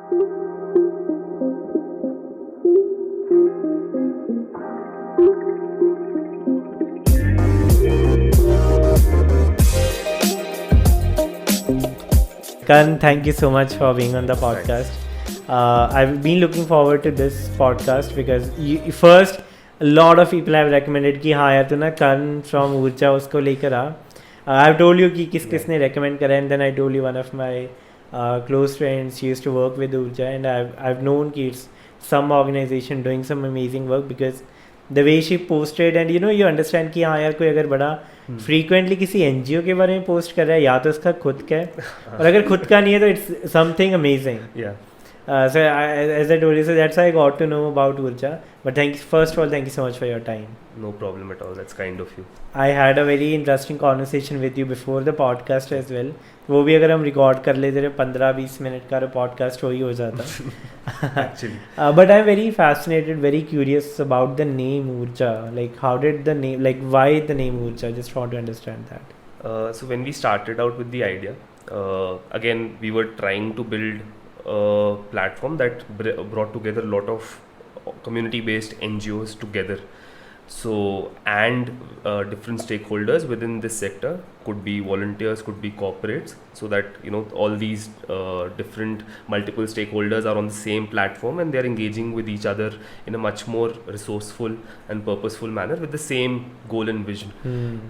Karn, thank you so much for being on the podcast. I've been looking forward to this podcast because first a lot of people have recommended कि हाँ यार तू ना Karn from Oorjaa उसको लेकर आ. I've told you कि किसने recommend करा, and then I told you one of my close friends, she used to work with Oorjaa, and I've known कि it's some organization doing some amazing work because the way she posted, and you understand कि हाँ यार कोई अगर बड़ा frequently किसी NGO के बारे में पोस्ट कर रहा है या तो उसका खुद का है और अगर खुद का नहीं है तो it's something amazing. So as I told you, so that's how I got to know about Oorjaa. But first of all, thank you so much for your time. No problem at all. That's kind of you. I had a very interesting conversation with you before the podcast as well. वो भी अगर हम record कर लेते थे 15-20 minute का podcast वही हो जाता. Actually. But I'm very fascinated, very curious about the name Oorjaa. Like how did the name, like why the name Oorjaa? Just want to understand that. So when we started out with the idea, again we were trying to build a platform that brought together a lot of community-based NGOs together. So and different stakeholders within this sector, could be volunteers, could be corporates, so that all these different multiple stakeholders are on the same platform and they are engaging with each other in a much more resourceful and purposeful manner with the same goal and vision.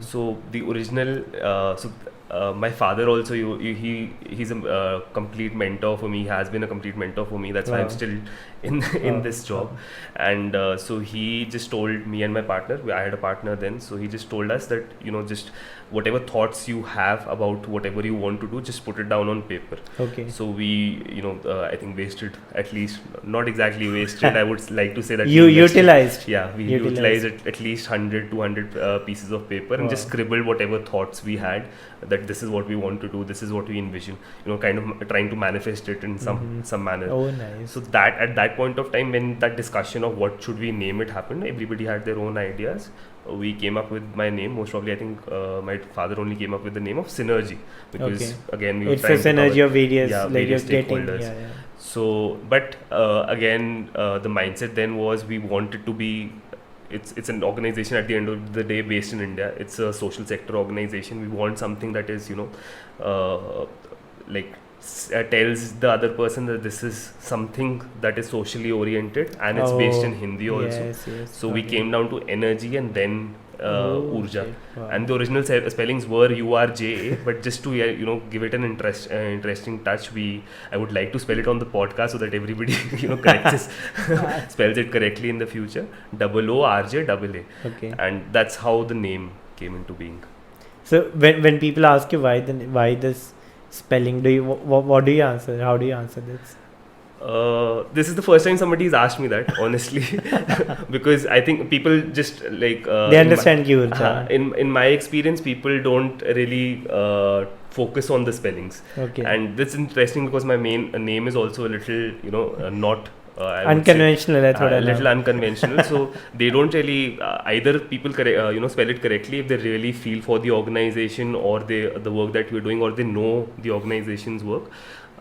So the original my father also, he's a complete mentor for me. He has been a complete mentor for me. That's why I'm still in this job. And so he just told me and my partner, I had a partner then, so he just told us that just whatever thoughts you have about whatever you want to do, just put it down on paper. Okay. So we I think wasted, at least not exactly wasted, I would like to say that you utilized. Yeah, we utilized at least 100-200 pieces of paper and just scribbled whatever thoughts we had, that this is what we want to do, this is what we envision, kind of trying to manifest it in some manner. Oh, nice. So that at that point of time, when that discussion of what should we name it happened, everybody had their own ideas. We came up with my name. Most probably, I think my father only came up with the name of Synergy, because again we were trying to synergy of various stakeholders. Yeah. So, but again, the mindset then was we wanted to be. It's an organization at the end of the day based in India. It's a social sector organization. We want something that is tells the other person that this is something that is socially oriented and it's based in Hindi also. Yes, so we came down to energy and then Oorjaa. Okay. Wow. And the original spellings were URJA, but just to give it an interesting touch, I would like to spell it on the podcast so that everybody corrects spells it correctly in the future. OORJAA. Okay. And that's how the name came into being. So when people ask you why this spelling, what do you answer? How do you answer this? This is the first time somebody's asked me that, honestly, because I think people just they understand Oorjaa. In my experience, people don't really focus on the spellings. Okay. And that's interesting because my main name is also a little not unconventional. A little unconventional. So they don't really either people spell it correctly if they really feel for the organization or the work that we're doing, or they know the organization's work.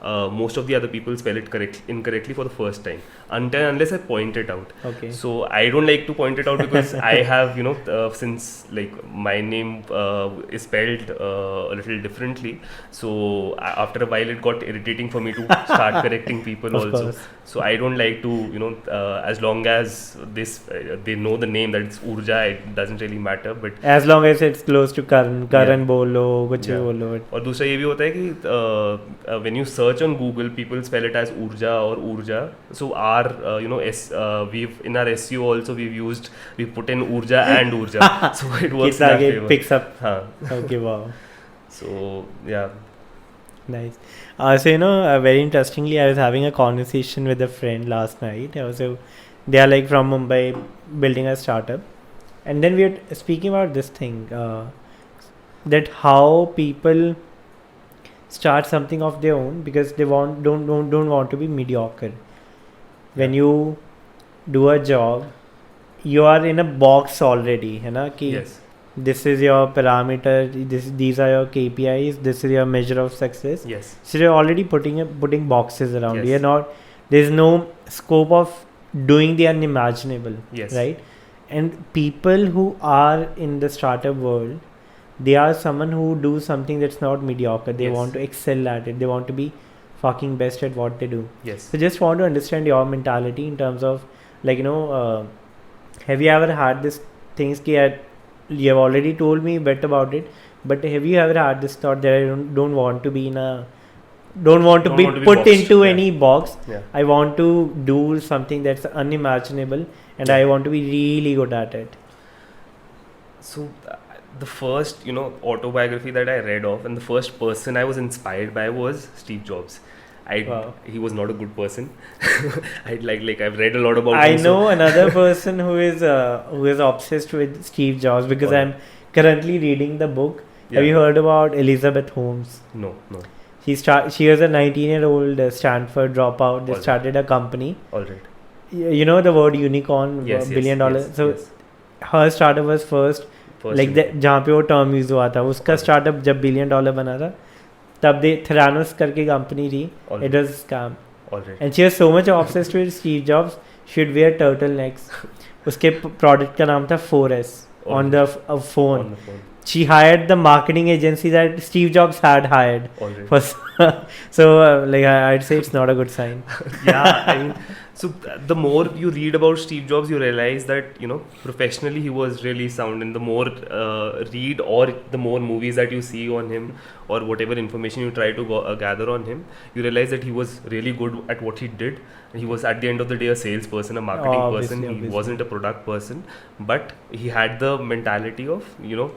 Most of the other people spell it incorrectly for the first time unless I point it out. Okay. So I don't like to point it out because I have since my name is spelled a little differently, so after a while it got irritating for me to start correcting people also. Course. So I don't like to as long as they know the name that it's Oorjaa, it doesn't really matter, but as long as it's close to Karan bolo kuch bhi bolo. और दूसरा ये भी होता है कि when you search on Google, people spell it as Oorjaa or Oorjaa. So our we've in our SEO also we put in Oorjaa and Oorjaa, so it works in our favor. Picks up. Okay, wow. So yeah. Nice. So very interestingly, I was having a conversation with a friend last night. They are from Mumbai, building a startup, and then we were speaking about this thing, that how people start something of their own because they don't want to be mediocre. When you do a job, you are in a box already, Yes. This is your parameter, these are your KPIs, this is your measure of success. Yes. So you're already putting boxes around. Yes. You're not There's no scope of doing the unimaginable. Yes. Right? And people who are in the startup world, they are someone who do something that's not mediocre. They Yes. want to excel at it. They want to be fucking best at what they do. Yes. So just want to understand your mentality in terms of, like, have you ever had this things you have already told me a bit about it, but have you ever had this thought that I don't want to be don't want to be put boxed, into yeah. any box. Yeah. I want to do something that's unimaginable, and I want to be really good at it. So the first, autobiography that I read of, and the first person I was inspired by was Steve Jobs. Wow. He was not a good person. I've read a lot about I him. know another person who is obsessed with Steve Jobs, because Oh. I'm currently reading the book. Yeah. Have you heard about Elizabeth Holmes? No. She was a 19-year-old Stanford dropout. They Alright. started a company. All right. You know the word unicorn, Yes. $1 billion. Yes, So yes. her startup was first like जहाँ पे वो term use हुआ था, उसका startup जब $1 billion बना था, तब दे थेरानोस करके कंपनी थी. It was a scam. Alright. And she was so much obsessed with Steve Jobs, she'd wear turtlenecks. उसके प्रोडक्ट का नाम था 4S on the phone. On the phone. She hired the marketing agency that Steve Jobs had hired. Alright. So I'd say it's not a good sign. Yeah, I mean, so the more you read about Steve Jobs, you realize that professionally he was really sound, and the more read or the more movies that you see on him, or whatever information you try to gather on him, you realize that he was really good at what he did. And he was at the end of the day a salesperson, a marketing person. He wasn't a product person, but he had the mentality of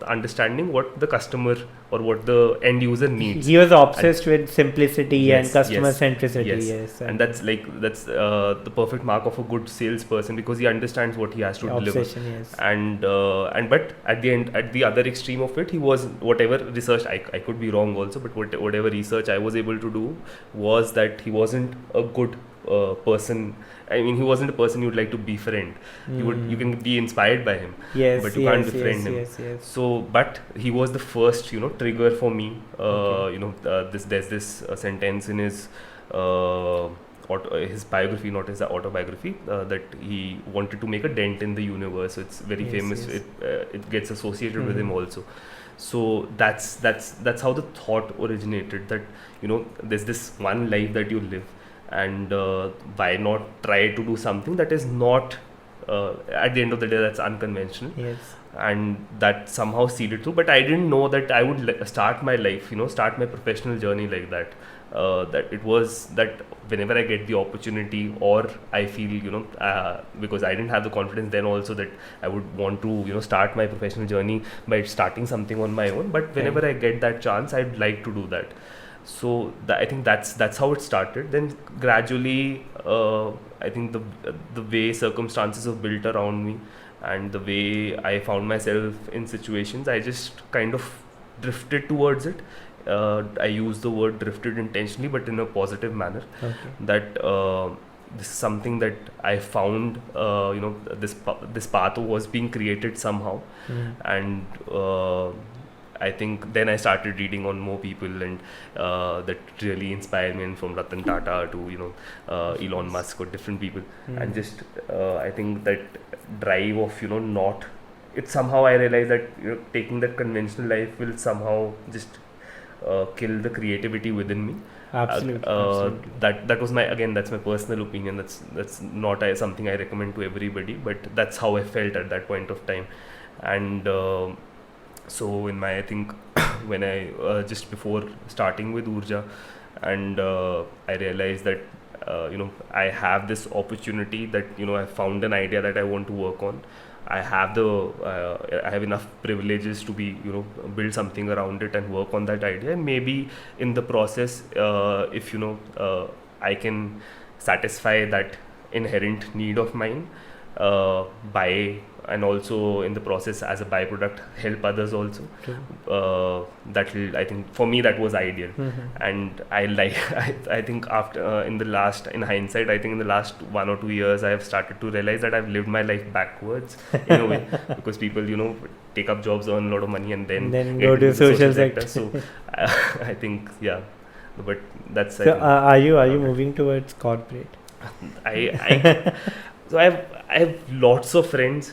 understanding what the customer or what the end user needs. He was obsessed with simplicity and customer yes, centricity. yes. And that's the perfect mark of a good salesperson, because he understands what he has to deliver. Yes. And but at the end, at the other extreme of it, he was, whatever research, I could be wrong also, but whatever research I was able to do was that he wasn't a good person. I mean, he wasn't a person you'd like to befriend. You can be inspired by him, but you can't befriend him. Yes. So, but he was the first, trigger for me. There's this sentence in his biography, not his autobiography, that he wanted to make a dent in the universe. So it's very famous. It gets associated with him also. So that's how the thought originated, that there's this one life that you live, and why not try to do something that is not at the end of the day that's unconventional. Yes. And that somehow seeded through. But I didn't know that I would start my life, start my professional journey like that. That it was that whenever I get the opportunity, or I feel because I didn't have the confidence then also that I would want to start my professional journey by starting something on my own, but whenever I get that chance, I'd like to do that. So I think that's how it started. Then gradually, I think the way circumstances have built around me, and the way I found myself in situations, I just kind of drifted towards it. I use the word drifted intentionally, but in a positive manner. Okay. That this is something that I found. This path was being created somehow, and I think then I started reading on more people, and that really inspired me, from Ratan Tata to Elon Musk or different people, and just I think that drive of not. It somehow I realized that taking that conventional life will somehow just kill the creativity within me. Absolutely. That was that's my personal opinion. That's not something I recommend to everybody, but that's how I felt at that point of time. And so in my, I think when I just before starting with Oorjaa, and I realized that I have this opportunity, that I found an idea that I want to work on. I have enough privileges to be build something around it and work on that idea, and maybe in the process, if I can satisfy that inherent need of mine by, and also in the process as a byproduct help others also. That will, I think for me that was ideal. And I think after in hindsight, I think in the last 1 or 2 years I have started to realize that I've lived my life backwards in a way, because people take up jobs, earn a lot of money, and then go to social sector. So I think but that's So are you moving towards corporate? I so I have lots of friends,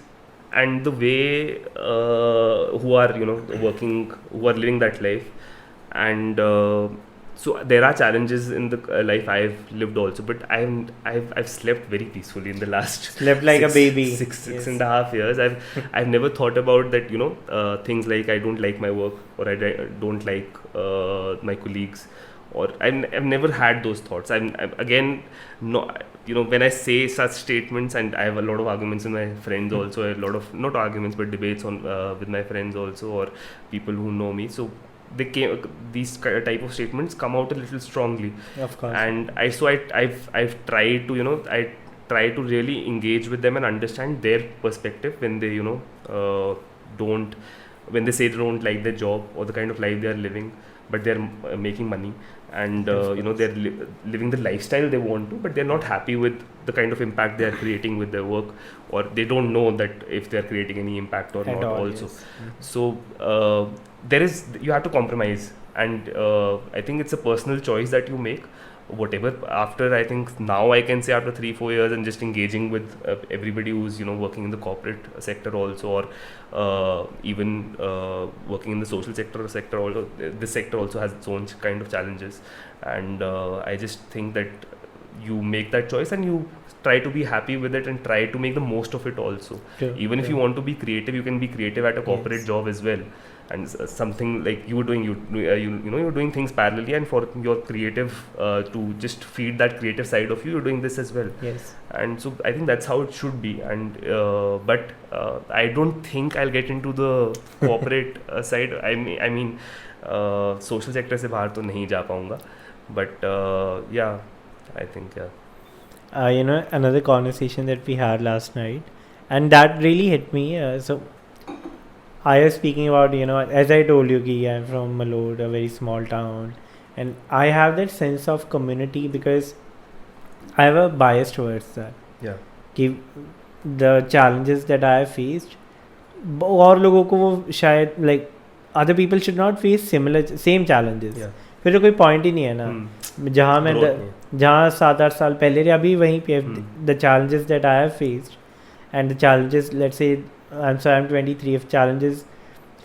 and the way who are working, who are living that life, and so there are challenges in the life I've lived also, but I've slept very peacefully in the last Slept like a baby. six Yes. and a half years. I've never thought about that, things like I don't like my work, or I don't like my colleagues, or I've never had those thoughts. I'm again, no, when I say such statements, and I have a lot of arguments with my friends also, a lot of, not arguments but debates on with my friends also, or people who know me. So these type of statements come out a little strongly, Of course. and I've tried to, I try to really engage with them and understand their perspective when they don't, when they say they don't like their job or the kind of life they are living, but they're making money, and they're living the lifestyle they want to, but they're not happy with the kind of impact they are creating with their work, or they don't know that if they're creating any impact or At not all, also. yes. So you have to compromise, and I think it's a personal choice that you make. Whatever, after, I think now I can say after 3-4 years and just engaging with everybody who's working in the corporate sector also, or even working in the social sector also, this sector also has its own kind of challenges, and I just think that you make that choice and you try to be happy with it and try to make the most of it also. True, Even if true. you want to be creative, you can be creative at a corporate Yes. job as well, and something like you were doing, you're doing things parallelly, and for your creative to just feed that creative side of you, you're doing this as well. Yes. And so I think that's how it should be, and but I don't think I'll get into the corporate side. I mean social sector से बाहर तो नहीं जा पाऊंगा, but yeah, I think Another conversation that we had last night, and that really hit me. So I was speaking about, as I told you, ki I'm from Malod, a very small town, and I have that sense of community because I have a bias towards that. yeah. कि the challenges that I have faced, और लोगों को वो शायद like other people should not face same challenges. Yeah. फिर तो कोई point ही नहीं है ना. जहाँ मैं Growth नहीं. जहाँ 7-8 साल पहले रहे, अभी वहीं पे the challenges that I have faced, and the challenges, let's say I'm 23, if challenges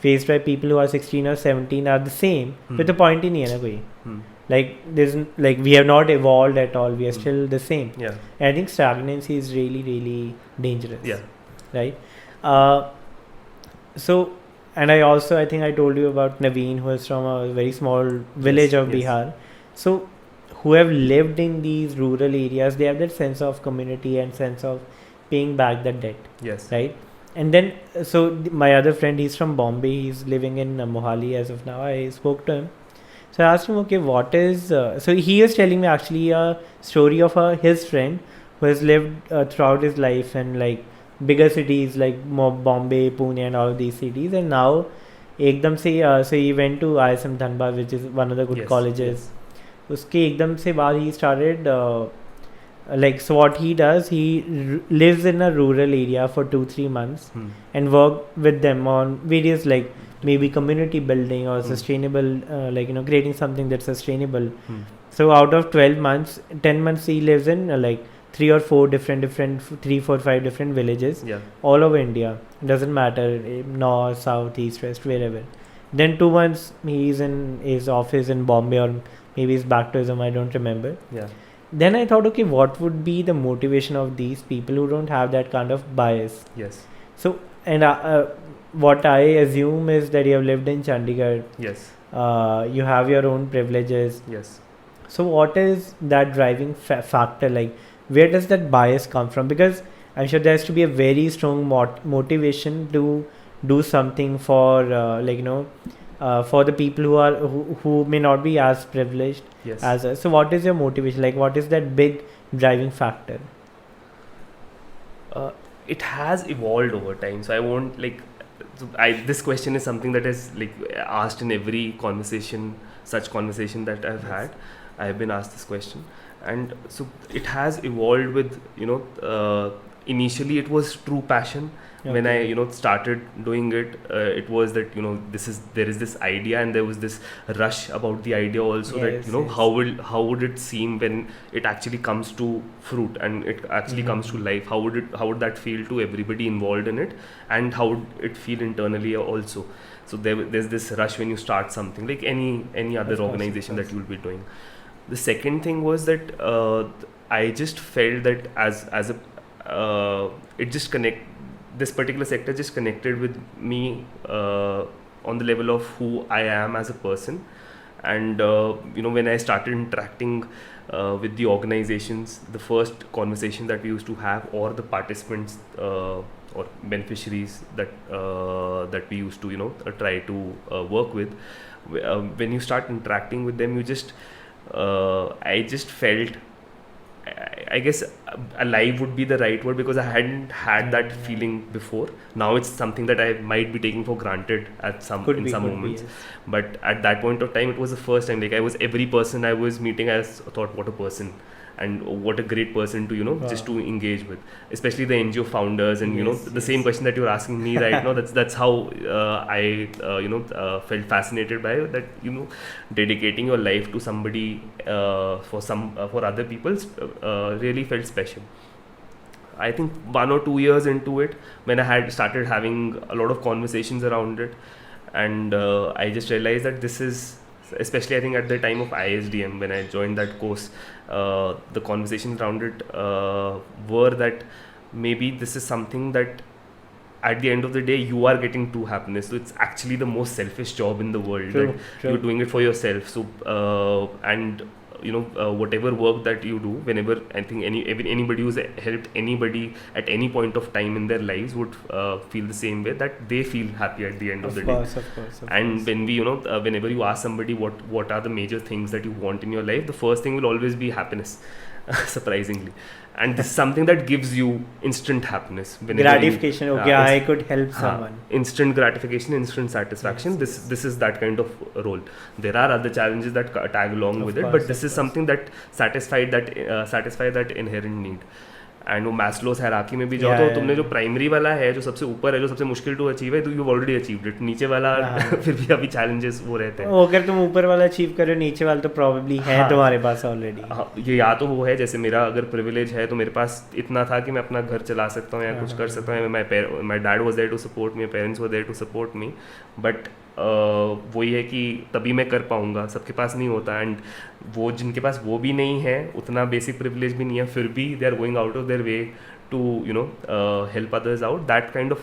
faced by people who are 16 or 17 are the same, फिर तो point ही नहीं है ना कोई. Like we have not evolved at all, we are still the same. Yeah. And I think stagnancy is really, really dangerous. Yeah. Right. So, and I think I told you about Naveen, who is from a very small village of yes. Bihar. So, who have lived in these rural areas, they have that sense of community and sense of paying back the debt. Yes. Right. And then, my other friend, he's from Bombay. He's living in Mohali as of now. I spoke to him. So I asked him, okay, what is... so he was telling me actually a story of his friend who has lived throughout his life in like bigger cities like Bombay, Pune and all of these cities. And now, ekdam se, so he went to ISM Dhanbad, which is one of the good Yes, colleges. Uske ekdam se baad he started... so what he does, he lives in a rural area for 2-3 months and work with them on various like maybe community building or sustainable, creating something that's sustainable. So out of 12 months, 10 months he lives in like 3 or 4 different 3, 4, 5 different villages all over India. It doesn't matter, north, south, east, west, wherever. Then 2 months he's in his office in Bombay, or maybe he's back to his home, I don't remember. Yeah. Then I thought, okay, what would be the motivation of these people who don't have that kind of bias? Yes. So, and what I assume is that you have lived in Chandigarh. Yes. You have your own privileges. Yes. So, what is that driving factor? Like, where does that bias come from? Because I'm sure there has to be a very strong motivation to do something for, for the people who may not be as privileged Yes. as us. So what is your motivation? Like, what is that big driving factor? It has evolved over time, so I won't like. This question is something that is like asked in every such conversation that I've had. I have been asked this question, and so it has evolved with initially it was true passion. When I started doing it, it was that there is this idea, and there was this rush about the idea also, that how would it seem when it actually comes to fruit and it actually comes to life. How would that feel to everybody involved in it, and how would it feel internally also. So there's this rush when you start something like any other organization that you'll be doing. The second thing was that I just felt that as a it just this particular sector just connected with me on the level of who I am as a person. And when I started interacting with the organizations, the first conversation that we used to have, or the participants or beneficiaries that we used to try to work with, when you start interacting with them, I just felt, I guess alive would be the right word, because I hadn't had that feeling before. Now it's something that I might be taking for granted in some moments. Yes. But at that point of time, it was the first time. Like, I was, every person I was meeting, I thought, what a person, and what a great person to just to engage with, especially the NGO founders. And the same question that you're asking me right now, that's how I felt fascinated by that. Dedicating your life to somebody for other people really felt special. I think 1 or 2 years into it, when I had started having a lot of conversations around it, and I just realized that this is, especially I think at the time of ISDM, when I joined that course, the conversations around it were that maybe this is something that at the end of the day you are getting true happiness. So it's actually the most selfish job in the world. True. You're doing it for yourself. So and whatever work that you do, whenever I think anybody who's helped anybody at any point of time in their lives would feel the same way, that they feel happy at the end of the day. Of course. And when we whenever you ask somebody what are the major things that you want in your life, the first thing will always be happiness. Surprisingly, and this is something that gives you instant happiness, gratification. I could help someone. Instant gratification, instant satisfaction. This is that kind of role. There are other challenges that tag along with it, but this is something that satisfy that inherent need. And वो Maslow's hierarchy में भी जाओ तो तुमने जो primary वाला है, जो सबसे ऊपर है, जो सबसे मुश्किल टू अचीव है, तो यू ऑलरेडी अचीव्ड इट. नीचे वाला फिर भी अभी चैलेंजेस वो रहते हैं. अगर तुम ऊपर वाला अचीव करो, नीचे वाला तो प्रोबेबली है तुम्हारे पास ऑलरेडी. ये या तो वो है, जैसे मेरा अगर प्रिविलेज है तो मेरे पास इतना था कि मैं अपना घर चला सकता हूँ या कुछ कर सकता हूँ. My dad was there to support me, parents were there to support me. But वही है कि तभी मैं कर पाऊँगा, सबके पास नहीं होता. एंड वो जिनके पास वो भी नहीं है, उतना बेसिक प्रिविलेज भी नहीं है, फिर भी they are going out of their way to help others out. That kind of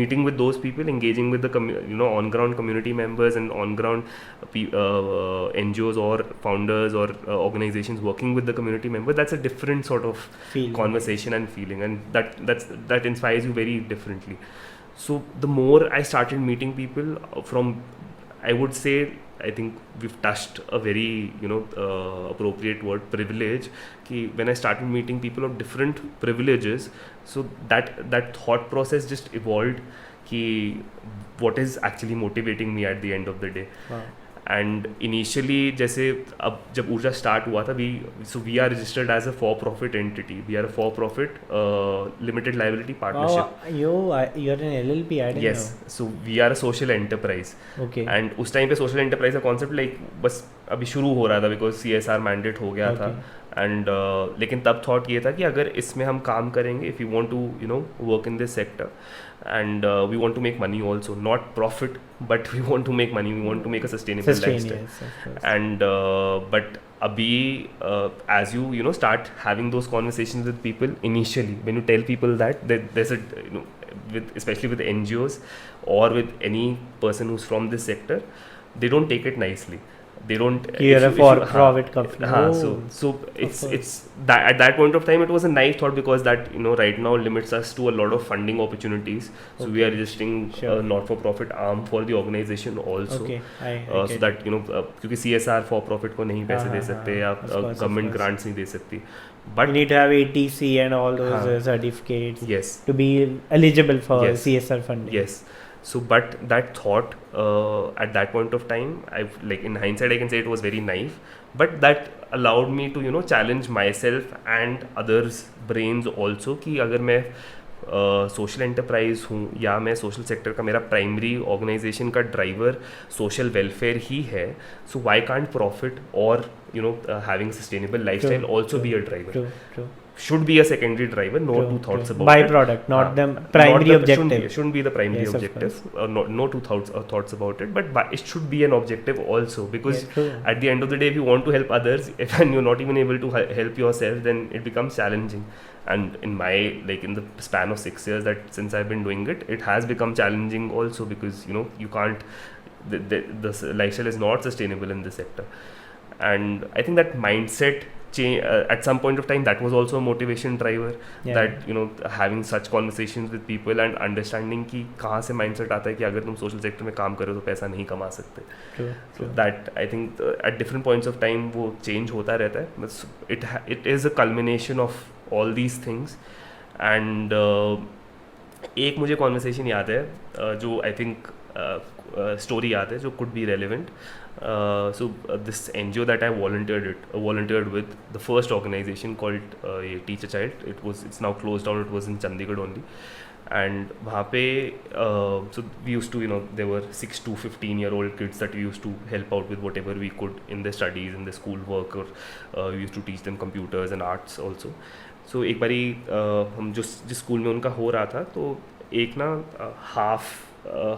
meeting with those people, engaging with the on ground community members and on ground NGOs or founders or organizations working with the community members, that's a different sort of conversation and feeling, and that inspires you very differently. So the more I started meeting people from, I would say, I think we've touched a very appropriate word, privilege. Ki when I started meeting people of different privileges, so that thought process just evolved. Ki what is actually motivating me at the end of the day. Wow. And initially, जैसे अब जब ऊर्जा start हुआ था, we are registered as a for-profit entity. We are a for-profit limited liability partnership. You're an LLP, I didn't know. Yes, so we are a social enterprise. Okay. And उस time पे social enterprise का concept like बस अभी शुरू हो रहा था, because CSR mandate हो गया था. And लेकिन तब thought ये था कि अगर इसमें हम काम करेंगे, if we want to work in this sector, and we want to make money also, not profit, but we want to make money, we want to make a sustainable lifestyle. Yes, and but abhi as you start having those conversations with people initially, when you tell people that there's a especially with NGOs or with any person who's from this sector, they don't take it nicely. They don't. You're a for-profit company. So it's that at that point of time it was a nice thought, because that right now limits us to a lot of funding opportunities. So we are registering not-for-profit arm for the organization also. Okay. So that क्योंकि CSR for-profit को नहीं पैसे दे सकते या government grants नहीं दे सकती. But you need to have ATC and all those certificates. Yes. To be eligible for CSR funding. Yes. So but that thought at that point of time, like in hindsight I can say it was very naive, but that allowed me to challenge myself and others brains also कि अगर मैं social enterprise हूँ या मैं social sector का मेरा primary organisation का driver social welfare ही है, सो वाई कांट प्रॉफिट और having sustainable lifestyle also be a driver. Should be a secondary driver, no two thoughts about it. Byproduct, not the primary objective. Shouldn't be the primary objective. No two thoughts about it, but it should be an objective also, because at the end of the day, if you want to help others, and you're not even able to help yourself, then it becomes challenging. And in the span of 6 years that since I've been doing it, it has become challenging also, because you can't, the lifestyle is not sustainable in this sector. And I think that mindset change at some point of time, that was also a motivation driver. That having such conversations with people and understanding कि कहाँ से mindset आता है कि अगर तुम social sector में काम करो तो पैसा नहीं कमा सकते. So that I think at different points of time वो change होता रहता है. It is a culmination of all these things. And एक मुझे conversation याद है जो I think story याद है जो could be relevant. So this NGO that I volunteered with, the first organization called Teach a Child, it's now closed down. It was in Chandigarh only. And वहाँ पे so we used to there were 6 to 15-year-old kids that we used to help out with whatever we could in their studies, in their school work, or we used to teach them computers and arts also. So एक बारी हम जिस school में उनका हो रहा था, तो एक ना हाफ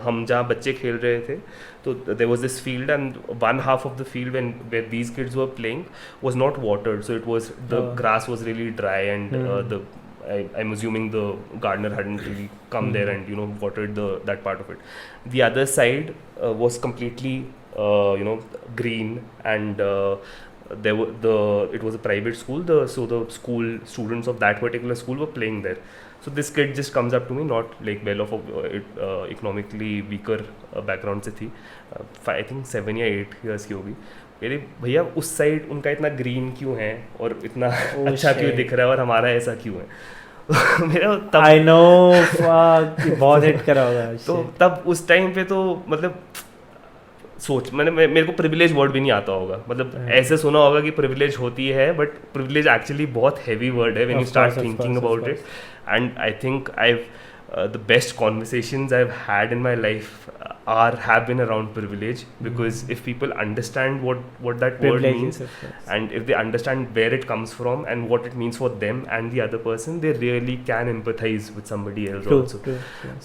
हम जहाँ बच्चे खेल रहे थे, तो there was this field, and one half of the field where these kids were playing was not watered, so the grass was really dry, and I'm assuming the gardener hadn't really come there and watered that part of it. The other side was completely green, and it was a private school, so the school students of that particular school were playing there. So this kid just comes up to me, not like well of economically weaker background से थी, I think 7 या 8 years की होगी. अरे भैया उस side उनका इतना ग्रीन क्यों है और इतना अच्छा क्यों दिख रहा है और हमारा ऐसा क्यों है. मेरा तब I know बहुत हिट करा होगा. तो तब उस टाइम पे तो मतलब सोच मेरे को प्रिविलेज वर्ड भी नहीं आता होगा, मतलब ऐसे सुना होगा कि प्रिविलेज होती है, बट प्रिविलेज एक्चुअली बहुत हैवी वर्ड है when you start thinking about it. And I think the best conversations I've had in my life have been around privilege, because if people understand what that word means, and if they understand where it comes from and what it means for them and the other person, they really can empathize with somebody else also.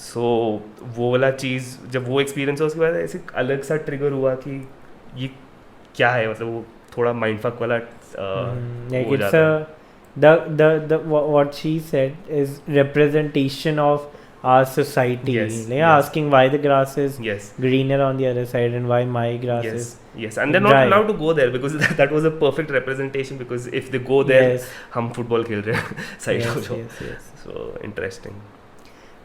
So वो वाला चीज़ जब वो experience हुआ, उसके बाद ऐसे अलग सा trigger हुआ कि ये क्या है, मतलब वो थोड़ा mindfuck वाला हो जाता है. The what she said is representation of our society. Asking why the grass is greener on the other side and why my grass is and they're not allowed to go there, because that was a perfect representation, because if they go there हम football खेल रहे हैं side so interesting.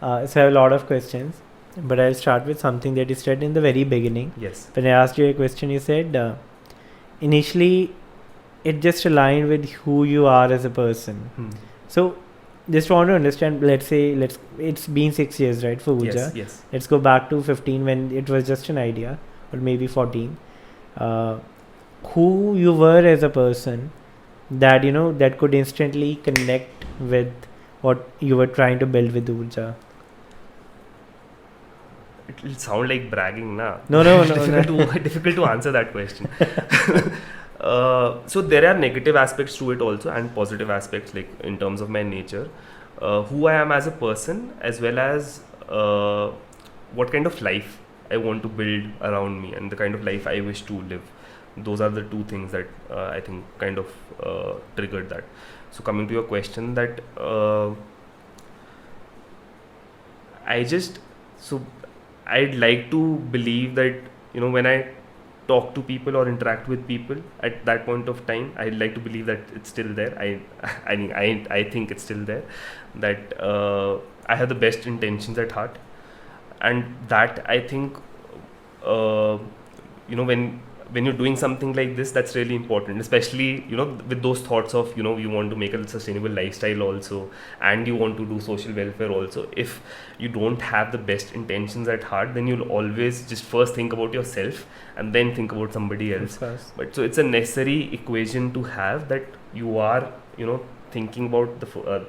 So I have a lot of questions, but I'll start with something that you said in the very beginning. When I asked you a question, you said initially it just aligned with who you are as a person. So just want to understand, let's say it's been 6 years, right, for Oorjaa. Let's go back to 15 when it was just an idea, or maybe 14. Who you were as a person that that could instantly connect with what you were trying to build with Oorjaa. It will sound like bragging, na? No. Difficult to answer that question. So there are negative aspects to it also, and positive aspects, like in terms of my nature, who I am as a person, as well as what kind of life I want to build around me, and the kind of life I wish to live. Those are the two things that I think kind of triggered that. So coming to your question, that I'd like to believe that when I talk to people or interact with people at that point of time, I'd like to believe that it's still there. I think it's still there, that I have the best intentions at heart, and that I think when when you're doing something like this, that's really important, especially, you know, with those thoughts of, you know, you want to make a sustainable lifestyle also, and you want to do social welfare also. If you don't have the best intentions at heart, then you'll always just first think about yourself and then think about somebody else. But so it's a necessary equation to have, that you are, you know, thinking about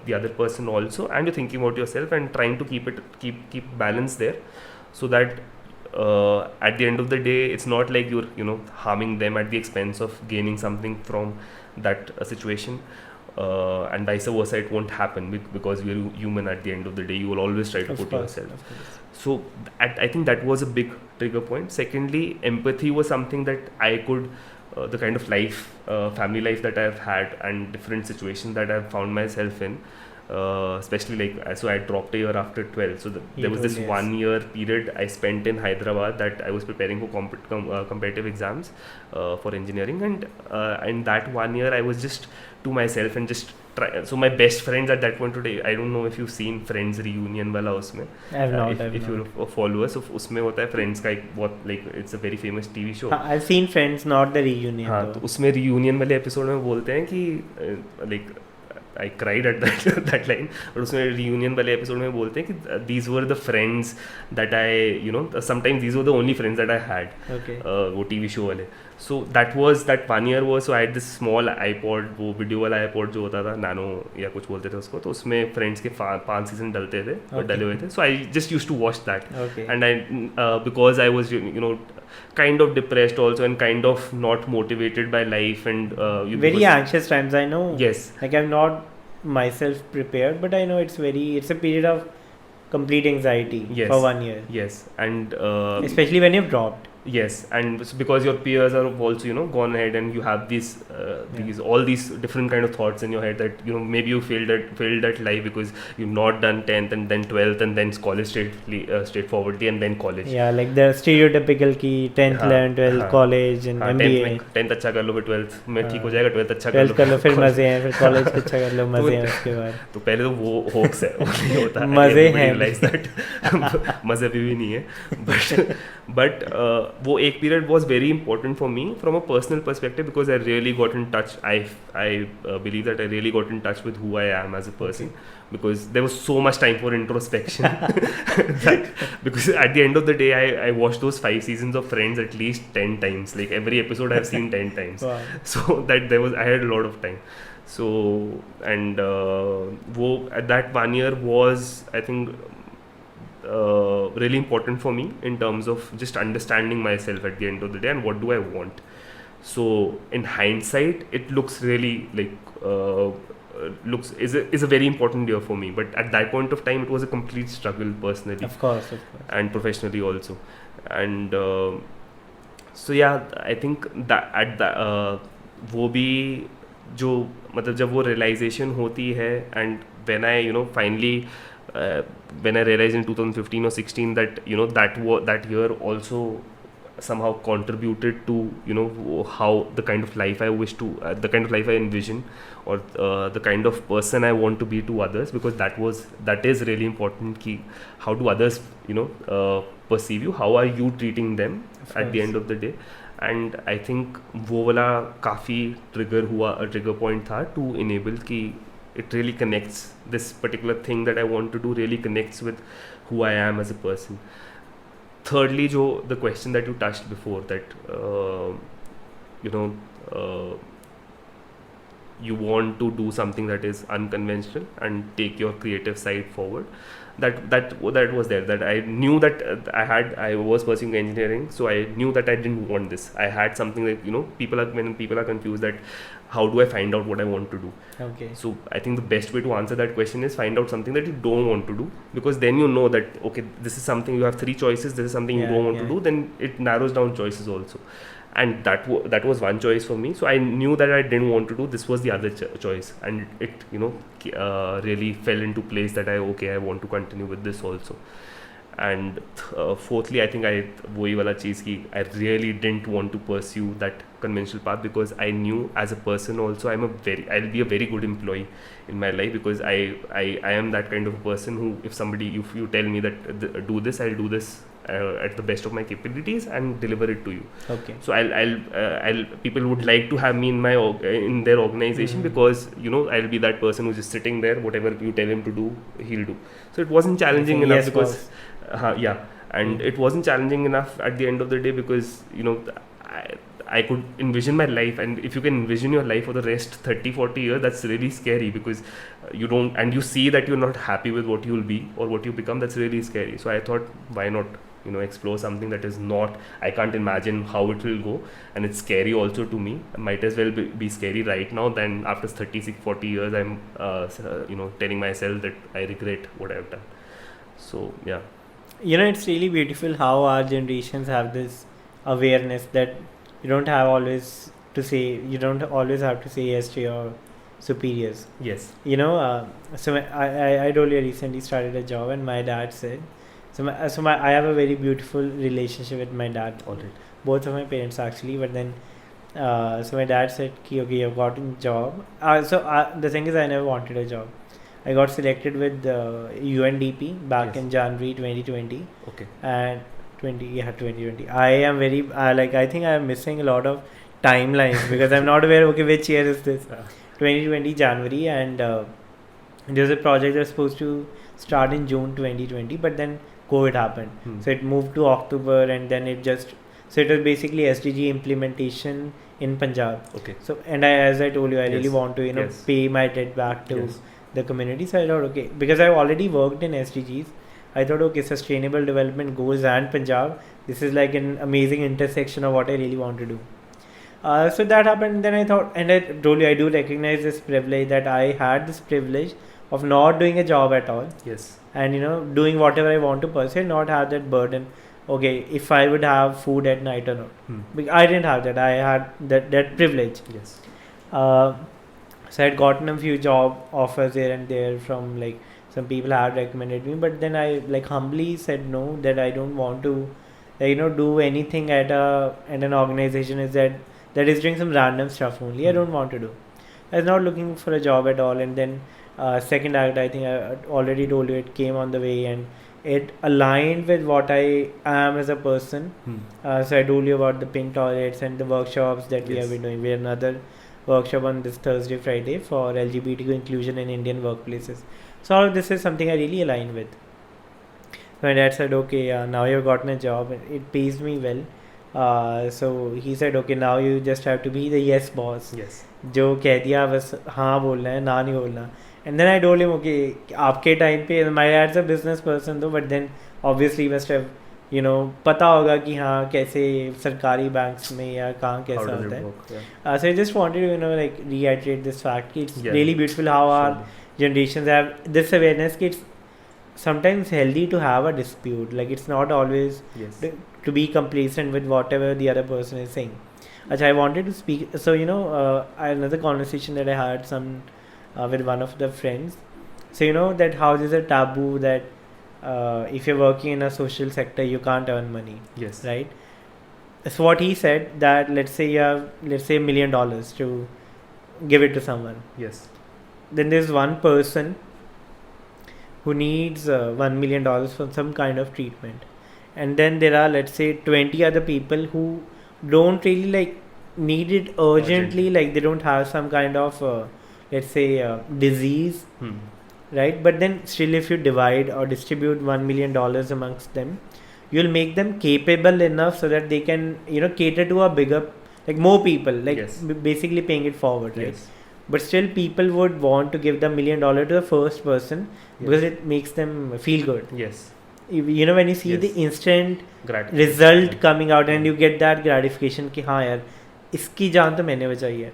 the other person also, and you're thinking about yourself, and trying to keep balance there, so that at the end of the day, it's not like you're, you know, harming them at the expense of gaining something from that situation, and vice versa. It won't happen, because we're human. At the end of the day, you will always try to put yourself. So I think that was a big trigger point. Secondly, empathy was something that I could, the kind of life, family life that I've had, and different situations that I've found myself in, especially like, so I dropped a year after 12. So there was this 1 year period I spent in Hyderabad, that I was preparing for competitive exams for engineering, and that 1 year I was just to myself and just try. So my best friends at that point today, I don't know if you've seen Friends reunion wala usme. If you're a follower, so usme hota hai Friends ka ek bahut, like, it's a very famous TV show. I've seen Friends, not the reunion. हाँ, तो उसमें reunion वाले episode में बोलते हैं कि like I cried at that line. और उसमें reunion वाले episode में बोलते हैं कि these were the friends that I, you know, sometimes these were the only friends that I had. वो TV show वाले. So that 1 year was, so I had this small iPod, वो video वाला iPod जो होता था, nano या कुछ बोलते थे उसको, तो उसमें फ्रेंड्स के 5 सीजन डलते थे और डले हुए थे. So I just used to watch that, and I because I was, you know, kind of depressed also, and kind of not motivated by life, and very anxious times, I know. Yes, like I'm not myself prepared, but I know it's a period of complete anxiety for 1 year. Yes, and especially when you've dropped. Yes, and because your peers are also, you know, gone ahead, and you have these all these different kind of thoughts in your head, that, you know, maybe you failed at life because you've not done 10th and then 12th and then college straightforwardly, and then college. Yeah, like the stereotypical ki 10th learn, 12th college and MBA. 10th अच्छा कर लो, फिर 12th में ठीक हो जाएगा, 12th अच्छा कर लो, 12th कर लो, फिर मजे हैं, फिर college अच्छा कर लो, मजे हैं उसके बाद. तो पहले तो वो होक्स है, वो नहीं होता. मजे हैं. मजे भी नहीं है, but वो एक period was very important for me from a personal perspective, because I really got in touch. I believe that I really got in touch with who I am as a person, because there was so much time for introspection. Because at the end of the day, I watched those 5 seasons of Friends at least 10 times. Like every episode I've seen 10 times. Wow. So that I had a lot of time. So, and that 1 year was, I think, really important for me in terms of just understanding myself at the end of the day, and what do I want. So in hindsight, it looks really like is a very important year for me, but at that point of time, it was a complete struggle personally, of course, and professionally also. And so yeah, I think that at the वो भी जो मतलब जब वो realization होती है, and when I, you know, finally when I realized in 2015 or 16 that, you know, that year also somehow contributed to, you know, how the kind of life I wish to, the kind of life I envision, or the kind of person I want to be to others, because that is really important. Ki how do others, you know, perceive you? How are you treating them at the end of the day? And I think वो वाला काफ़ी trigger point था to enable कि it really connects, this particular thing that I want to do really connects with who I am as a person. Thirdly, the question that you touched before, that you know, you want to do something that is unconventional and take your creative side forward. That was there. That I knew that I was pursuing engineering, so I knew that I didn't want this. I had something like, you know, when people are confused that how do I find out what I want to do? Okay. So I think the best way to answer that question is find out something that you don't want to do, because then you know that, okay, this is something, you have 3 choices, this is something you don't want to do, then it narrows down choices also. And that was one choice for me. So I knew that I didn't want to do, this was the other choice, and it, you know, really fell into place that I want to continue with this also. And fourthly, I think वही वाला चीज़ कि I really didn't want to pursue that conventional path, because I knew as a person also I'll be a very good employee in my life, because I am that kind of a person who, if you tell me that do this, I'll do this at the best of my capabilities and deliver it to you. Okay. So I'll people would like to have me in their organization, because I'll be that person who's just sitting there, whatever you tell him to do, he'll do. So it wasn't challenging enough, because it wasn't challenging enough at the end of the day, because I could envision my life, and if you can envision your life for the rest 30-40 years, that's really scary, because you see that you're not happy with what you'll be or what you become. That's really scary. So I thought, why not explore something that is not, I can't imagine how it will go, and it's scary also to me. It might as well be scary right now than after 40 years I'm telling myself that I regret what I've done. So yeah, it's really beautiful how our generations have this awareness that you don't always have to say yes to your superiors. Yes. So I told you I recently started a job, and my dad said, I have a very beautiful relationship with my dad. All right. Both of my parents actually, but then so my dad said, okay, you've gotten a job. The thing is, I never wanted a job. I got selected with UNDP back in January 2020. Okay. And 2020. I am very I think I am missing a lot of timelines because I'm not aware. Okay, which year is this? 2020 January, and there's a project that's supposed to start in June 2020, but then COVID happened, so it moved to October, and then it was basically SDG implementation in Punjab. Okay. So as I told you, I really want to pay my debt back to the community. So I thought, okay, because I've already worked in SDGs. I thought, okay, sustainable development goals and Punjab, this is like an amazing intersection of what I really want to do. So that happened. Then I thought, and I told you, I do recognize this privilege, that I had this privilege of not doing a job at all. Yes. And doing whatever I want to pursue, not have that burden. Okay, if I would have food at night or not. I didn't have that. I had that privilege. Yes. So I had gotten a few job offers here and there from some people had recommended me, but then I humbly said no, that I don't want to do anything at an organization that is doing some random stuff only. I don't want to do. I was not looking for a job at all, and then second act, I think I already told you, it came on the way, and it aligned with what I am as a person. So I told you about the pink toilets and the workshops that we have been doing. We had another workshop on this Thursday, Friday for LGBTQ inclusion in Indian workplaces. So all of this is something I really align with. My dad said, okay, now you've gotten a job, it pays me well. So he said, okay, now you just have to be the yes boss. Yes. जो कह दिया बस हाँ बोलना है, ना नहीं बोलना. And then I told him, okay, आपके time पे, my dad's a business person though, but then obviously he must have पता होगा कि हाँ कैसे सरकारी बैंक्स में या कहाँ कैसा होता है. So I just wanted to reiterate this fact. It's really beautiful how our generations have this awareness. It's sometimes healthy to have a dispute. It's not always to be complacent with whatever the other person is saying. I wanted to speak. So another conversation that I had with one of the friends. So that how there's a taboo that if you're working in a social sector, you can't earn money. Yes. Right. So what he said, that let's say you have $1 million to give it to someone. Yes. Then there's one person who needs $1 million for some kind of treatment, and then there are, let's say, 20 other people who don't really need it urgently. They don't have some kind of let's say disease, right? But then still, if you divide or distribute $1 million amongst them, you'll make them capable enough so that they can cater to a bigger, more people, basically paying it forward, right? Yes. But still, people would want to give the $1 million to the first person because it makes them feel good. Yes. When you see the instant result coming out and you get that gratification कि हाँ यार इसकी जान तो मैंने बचाई है,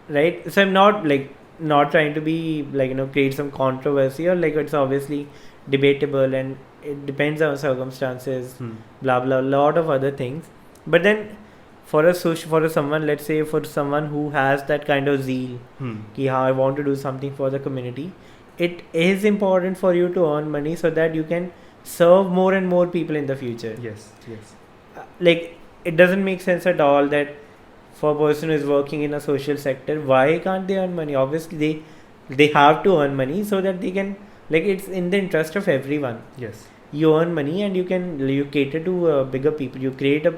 right? So I'm not trying to be create some controversy, or it's obviously debatable and it depends on circumstances, blah blah, a lot of other things. But then for someone, let's say for someone who has that kind of zeal, कि हाँ I want to do something for the community, it is important for you to earn money so that you can serve more and more people in the future. Yes. It doesn't make sense at all that for a person who is working in a social sector, why can't they earn money? Obviously they have to earn money so that they can, like, it's in the interest of everyone. Yes. You earn money and you cater to bigger people, you create a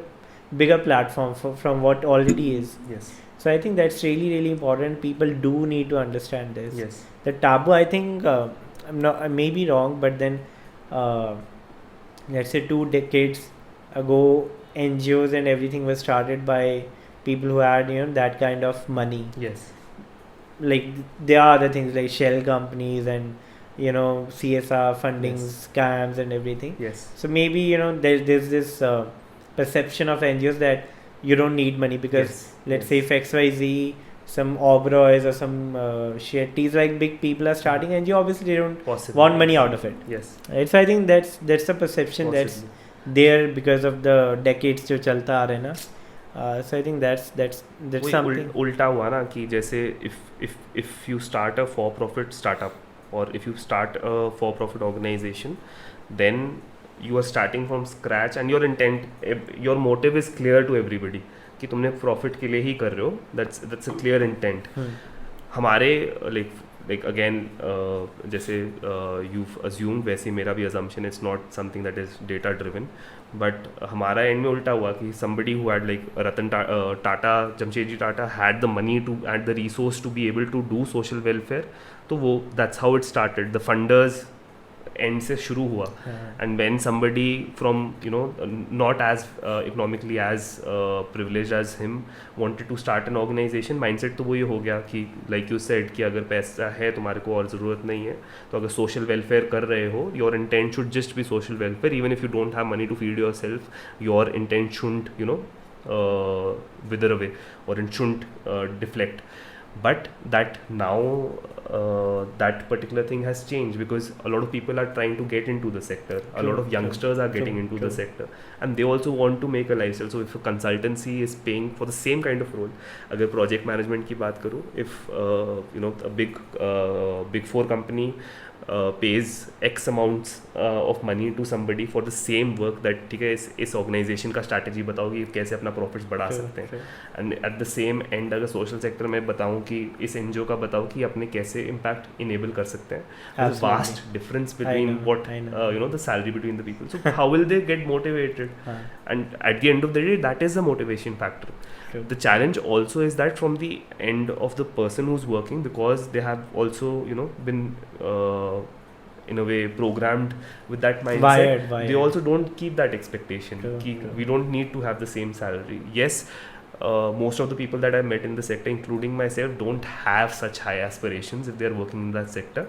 bigger platform from what already is. Yes. So I think that's really, really important. People do need to understand this. Yes. The taboo, I think, I may be wrong, but then let's say 2 decades ago, NGOs and everything was started by people who had, that kind of money. Yes. Like, there are other things like shell companies and CSR funding scams and everything. Yes. So maybe there's this perception of NGOs that you don't need money because let's say if XYZ, some Oorjaa or some Shetties, like big people are starting NGO, obviously they don't want money out of it. Yes. Right? So I think that's the perception that's there because of the decades जो चलता आ रहा है ना. So I think that's something. उल्टा हुआ ना कि जैसे if you start a for-profit startup or if you start a for-profit organization, then you are starting from scratch and your motive is clear to everybody कि तुमने profit के लिए ही कर रहे हो. That's a clear intent. हमारे like again जैसे you've assumed, वैसे मेरा भी assumption, it's not something that is data driven, but हमारा end में उल्टा हुआ कि somebody who had like Ratan Tata, Jamshedji Tata had the money to and the resource to be able to do social welfare, तो वो that's how it started. The funders end से शुरू हुआ. And when somebody from not as economically as privileged as him wanted to start an organization, mindset तो वो ये हो गया कि like you said कि अगर पैसा है तुम्हारे को और ज़रूरत नहीं है, तो अगर social welfare कर रहे हो, your intent should just be social welfare. Even if you don't have money to feed yourself, your intent shouldn't wither away, or it shouldn't deflect. But that now that particular thing has changed because a lot of people are trying to get into the sector. A lot of youngsters are getting into the sector, and they also want to make a lifestyle. So if a consultancy is paying for the same kind of role, अगर project management की बात करूँ, if a big 4 company pays X amounts of money to somebody for the same work, that ठीक है इस organization का strategy बताओ कि कैसे अपना profits बढ़ा सकते हैं, and at the same end अगर social sector में बताऊँ कि इस NGO का बताओ कि अपने कैसे impact enable कर सकते हैं. There's a vast difference between the salary between the people. So how will they get motivated? And at the end of the day, that is the motivation factor. True. The challenge also is that from the end of the person who's working, because they have also been in a way programmed with that mindset, wired. They also don't keep that expectation. True. We don't need to have the same salary. Yes, most of the people that I met in the sector, including myself, don't have such high aspirations if they're working in that sector,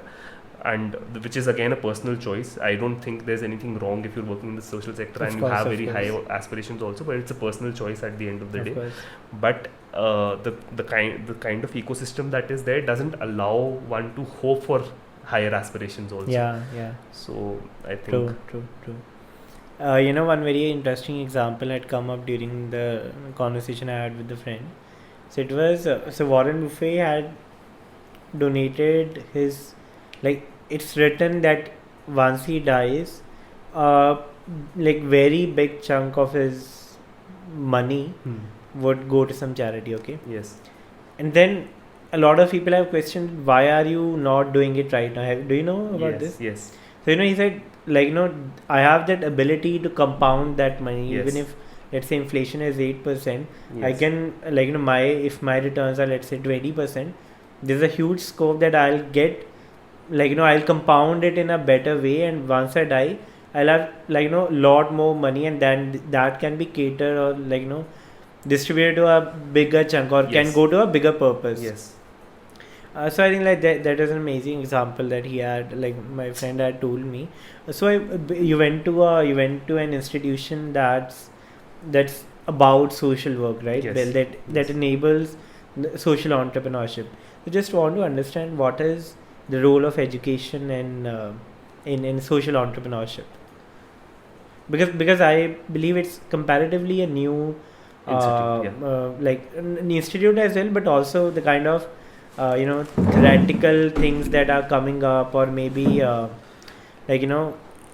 and which is again a personal choice. I don't think there's anything wrong if you're working in the social sector and you have very high aspirations also, but it's a personal choice at the end of the day. But the kind of ecosystem that is there doesn't allow one to hope for higher aspirations also. Yeah. So I think true. One very interesting example had come up during the conversation I had with a friend. So it was so Warren Buffett had donated his, like, it's written that once he dies, like very big chunk of his money would go to some charity. Okay. Yes. And then a lot of people have questioned, why are you not doing it right now? Do you know about this? Yes. So he said, like, I have that ability to compound that money. Yes. Even if, let's say, inflation is 8%, Yes. I can, like, if my returns are, let's say, 20%, there's a huge scope that I'll get, like, I'll compound it in a better way, and once I die, I'll have, like, lot more money, and then that can be catered or, like, distributed to a bigger chunk, or can go to a bigger purpose. Yes. So I think like that is an amazing example that he had, like my friend had told me. So you went to an institution that's about social work, right? Yes. That enables social entrepreneurship. So just want to understand what is the role of education in social entrepreneurship, because I believe it's comparatively a new like an institute as well, but also the kind of theoretical things that are coming up, or maybe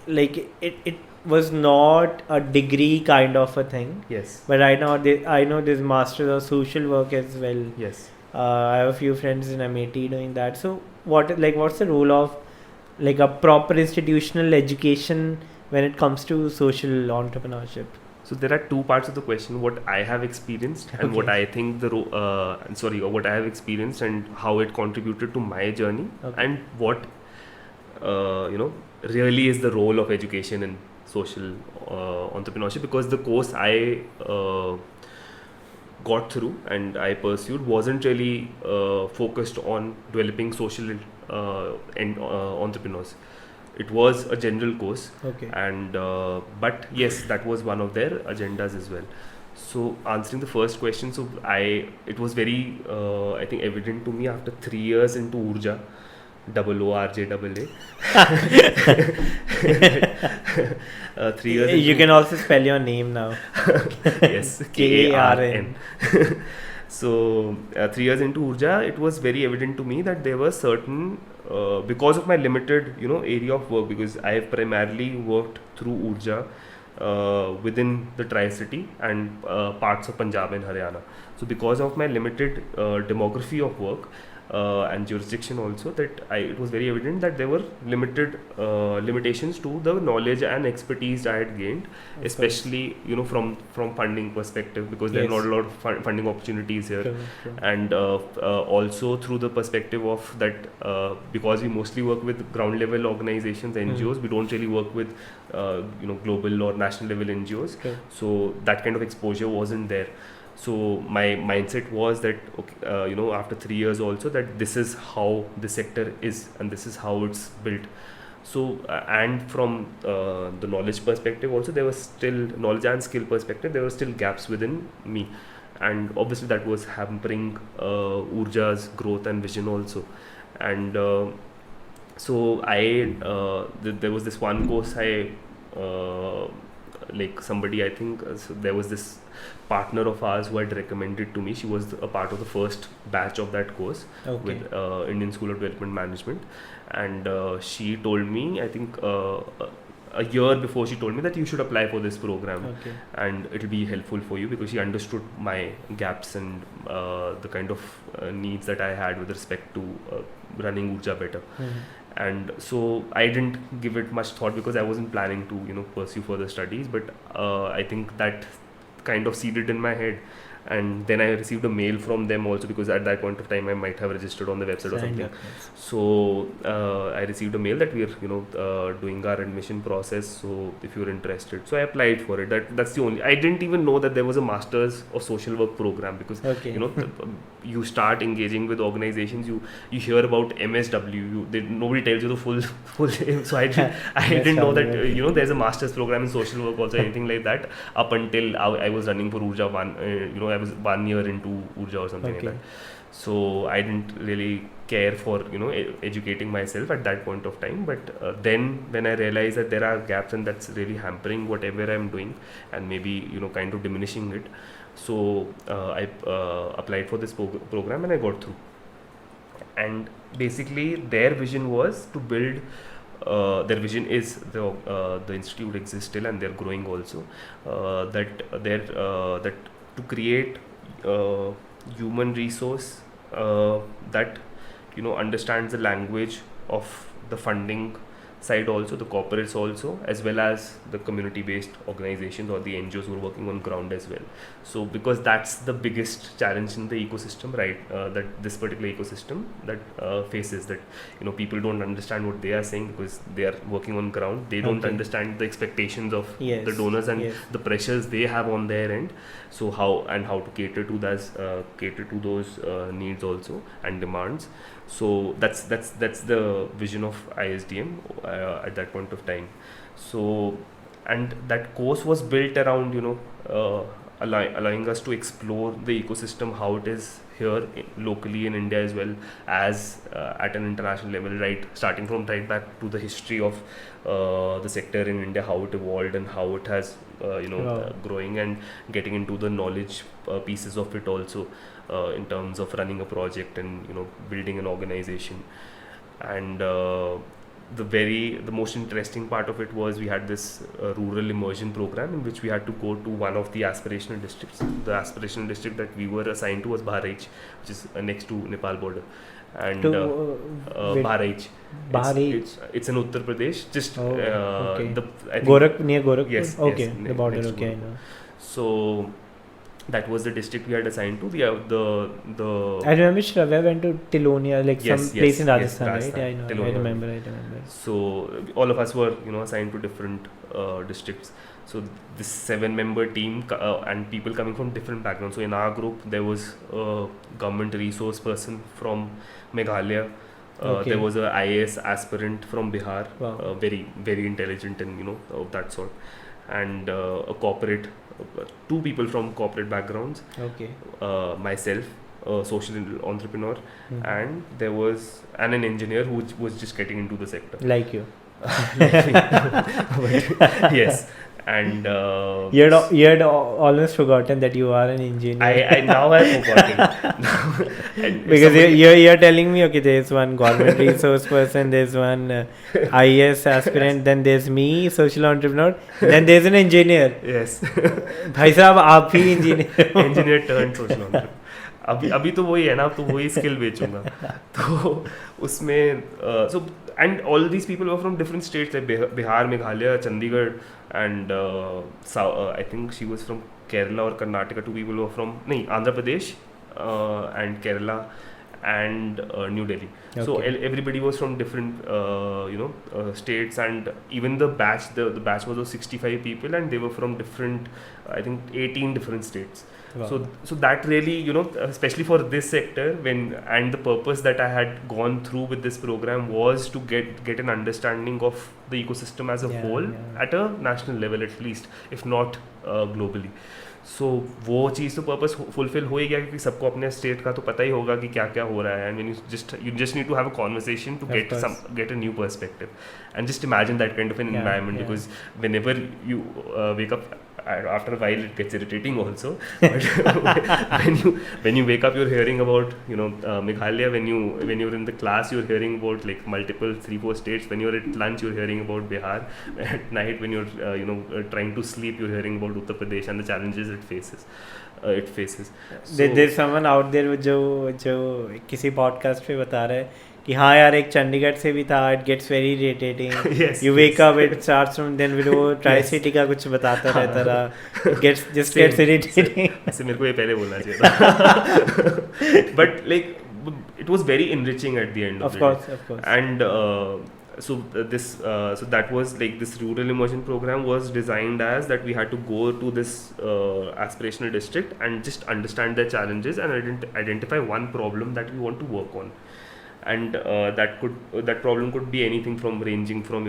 like it was not a degree kind of a thing. Yes. But right now, I know there's Masters of Social Work as well. Yes. I have a few friends in MAT doing that. So what's the role of like a proper institutional education when it comes to social entrepreneurship? So there are two parts of the question: what I have experienced and what I think what I have experienced and how it contributed to my journey, and what really is the role of education in social entrepreneurship. Because the course I got through and I pursued wasn't really focused on developing social entrepreneurs. It was a general course, and but yes, that was one of their agendas as well. So answering the first question, it was very I think evident to me after 3 years into Oorjaa, OORJAA. 3 years. You can also spell your name now. Yes, KARN. So 3 years into Oorjaa, it was very evident to me that there were certain because of my limited area of work, because I have primarily worked through Oorjaa within the Tri-City and parts of Punjab and Haryana. So because of my limited demography of work and jurisdiction also, that it was very evident that there were limitations to the knowledge and expertise I had gained, especially from funding perspective, because there are not a lot of funding opportunities here. True. And also through the perspective of that because we mostly work with ground level organizations, NGOs, we don't really work with global or national level NGOs. So that kind of exposure wasn't there. So my mindset was that after 3 years also, that this is how the sector is and this is how it's built. So and from the knowledge perspective also, there was still knowledge and skill perspective, there were still gaps within me, and obviously that was hampering Oorjaa's growth and vision also. And so there was this one course somebody, I think so there was this partner of ours who had recommended to me. She was a part of the first batch of that course with Indian School of Development Management, and she told me, I think a year before, she told me that you should apply for this program and it will be helpful for you, because she understood my gaps and the kind of needs that I had with respect to running Oorjaa better. And so I didn't give it much thought, because I wasn't planning to pursue further studies, but I think that kind of seeded in my head. And then I received a mail from them also, because at that point of time I might have registered on the website or something. So I received a mail that we are doing our admission process, so if you're interested. So I applied for it. That's the only. I didn't even know that there was a Masters of Social Work program, because you start engaging with organizations, you hear about MSW, nobody tells you the full name. So I didn't know that there's a Masters program in social work also, anything like that, up until I was running for Oorjaa I was 1 year into Oorjaa or something like that. So I didn't really care for educating myself at that point of time. But then when I realized that there are gaps and that's really hampering whatever I'm doing, and maybe kind of diminishing it, so I applied for this program and I got through. And basically their vision was to build. Their vision is the institute exists still and they're growing also. That to create human resource that understands the language of the funding side also, the corporates also, as well as the community-based organizations or the NGOs who are working on ground as well. So because that's the biggest challenge in the ecosystem, right? That this particular ecosystem that faces, that people don't understand what they are saying because they are working on ground. They don't understand the expectations of the donors and the pressures they have on their end. So how to cater to those needs also and demands. So that's the vision of ISDM at that point of time. So, and that course was built around allowing us to explore the ecosystem, how it is here locally in India as well as at an international level, right? Starting from right back to the history of the sector in India, how it evolved and how it has growing, and getting into the knowledge pieces of it also. In terms of running a project and building an organization, and the most interesting part of it was we had this rural immersion program in which we had to go to one of the aspirational districts. The aspirational district that we were assigned to was Bahraich, which is next to Nepal border. And Bahraich. It's in Uttar Pradesh. Just okay. I think Near Gorakhpur? Yes. Okay, yes, the border, next to okay, I Gorakhpur. know. So that was the district we had assigned to. The I remember Shravya went to Tilonia, like Yes, some place in yes, Rajasthan, right? Rajasthan, Yeah, I know. Tilonia. I remember. So all of us were, assigned to different districts. So this 7-member team and people coming from different backgrounds. So in our group, there was a government resource person from Meghalaya. Okay. There was a IAS aspirant from Bihar, Wow. very very intelligent and of that sort, and a corporate, 2 people from corporate backgrounds. Okay. Myself, a social entrepreneur, Mhm. and there was an engineer who was just getting into the sector. Like you. Yes, and You had almost forgotten that you are an engineer. I now have forgotten. And Because somebody- you're telling me, okay, there's one government resource person, there's one IAS aspirant, then there's me, social entrepreneur, then there's an engineer. yes, भाई साहब आप ही engineer. engineer turned social entrepreneur. अभी तो वही है ना, अब तो वही स्किल बेचूंगा. तो उसमें so and all these people were from different states like Bihar, Meghalaya, Chandigarh, and I think she was from Kerala or Karnataka. 2 people were from Andhra Pradesh and Kerala and New Delhi. So Okay. everybody was from different states, and even the batch the batch was of 65 people, and they were from different, I think 18 different states. Wow. So that really, especially for this sector, and the purpose that I had gone through with this program was to get an understanding of the ecosystem as a Yeah, whole yeah. at a national level at least, if not globally. So वो चीज़ तो purpose fulfil हो ही गया, क्योंकि सबको अपने state का तो पता ही होगा कि क्या क्या हो रहा है, and you just need to have a conversation to get a new perspective, and just imagine that kind of an environment, because whenever you wake up, after a while it gets irritating also, but when you wake up, you're hearing about Meghalaya. When you're in the class, you're hearing about like multiple 3-4 states. When you're at lunch, you're hearing about Bihar. At night, when you're trying to sleep, you're hearing about Uttar Pradesh and the challenges it faces. There's someone out there जो किसी podcast पे बता रहा है कि हाँ यार एक चंडीगढ़ से भी था, it gets very irritating. Yes, you wake up, it starts from then फिर वो ट्राई सिटी का कुछ बताता रहता रहा, it gets irritating. ऐसे मेरे को ये पहले बोलना चाहिए था. But like it was very enriching at the end of the day. Of course. And so that was like this rural immersion program was designed as that we had to go to this aspirational district and just understand their challenges and identify one problem that we want to work on. And that problem could be anything from ranging from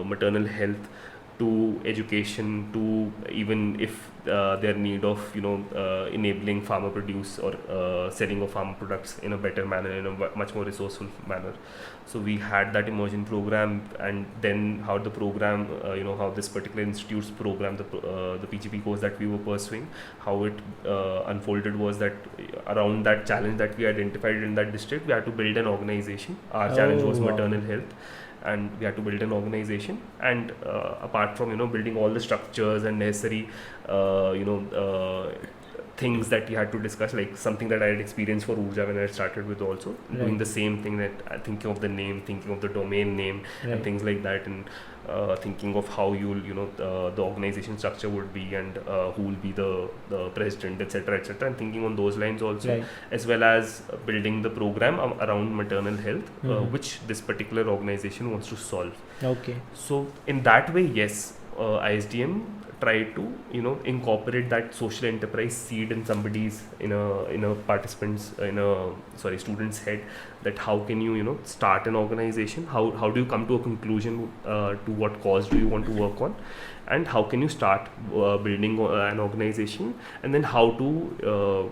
maternal health to education to even if their need of enabling farmer produce or selling of farm products in a better manner, in a much more resourceful manner. So we had that immersion program, and then how the program how this particular institute's program, the PGP course that we were pursuing, how it unfolded was that around that challenge that we identified in that district, we had to build an organization. Our challenge was maternal health, and we had to build an organization, and apart from building all the structures and necessary things that we had to discuss, like something that I had experienced for Oorjaa when I started with also, doing the same thing, that thinking of the name, thinking of the domain name, and things like that, and thinking of how the organization structure would be, and who will be the president, etc., and thinking on those lines also, as well as building the program around maternal health, which this particular organization wants to solve. Okay. So in that way, yes, ISDM try to incorporate that social enterprise seed in somebody's in a participant's student's head, that how can you start an organization, how do you come to a conclusion to what cause do you want to work on, and how can you start building an organization, and then how to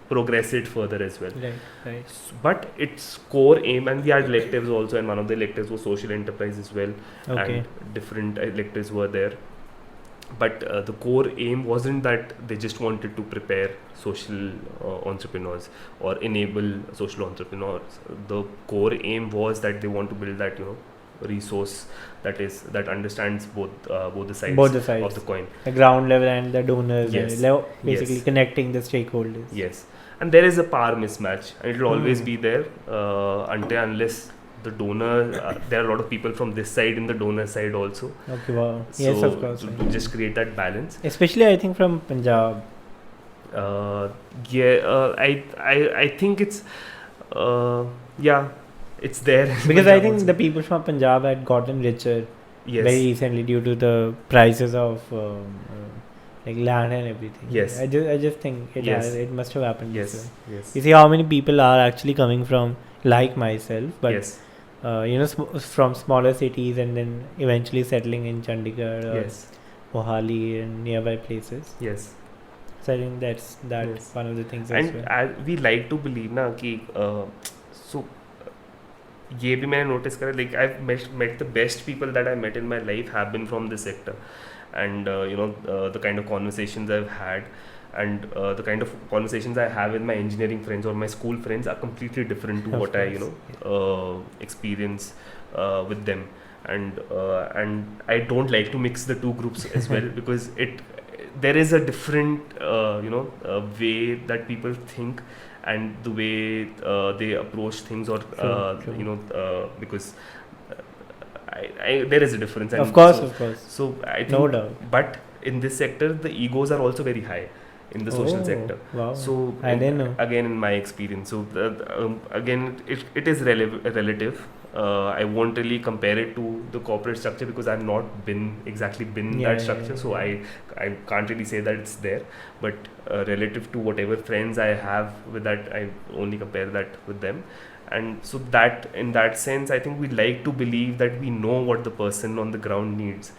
progress it further as well. Right. But its core aim, and we had electives also, and one of the electives was social enterprise as well, Okay. and different electives were there. but the core aim wasn't that they just wanted to prepare social entrepreneurs or enable social entrepreneurs. The core aim was that they want to build that, you know, resource that understands both the sides of the coin, the ground level and the donors, Yes. and basically Yes. connecting the stakeholders. Yes, and there is a power mismatch, and it will always be there unless the donor. There are a lot of people from this side in the donor side also. Okay, wow. Yes, So of course. to just create that balance. Especially, I think from Punjab. I think it's it's there in Because I Punjab think also. the people from Punjab had gotten richer Yes. very recently due to the prices of like land and everything. Yes. I just think Yes. it must have happened this Yes. way. Yes. You see how many people are actually coming from, like myself, but Yes. from smaller cities and then eventually settling in Chandigarh or Yes. Mohali and nearby places. Yes. So I think that's Yes. one of the things as And well. we like to believe ना कि so ये भी मैंने notice करा, like I've met the best people that I met in my life have been from this sector, and the kind of conversations I've had and the kind of conversations I have with my engineering friends or my school friends are completely different to Of what I course. experience with them, and I don't like to mix the two groups as well because there is a different way that people think and the way they approach things, or True. because there is a difference, and Of course. so I think, No doubt. but in this sector the egos are also very high in the social Oh, sector. wow. So I didn't know. again, in my experience, so again it is relative. I won't really compare it to the corporate structure because I've not exactly been Yeah, that structure, yeah, so yeah. I can't really say that it's there, but relative to whatever friends I have with that, I only compare that with them. And so that, in that sense, I think we like to believe that we know what the person on the ground needs,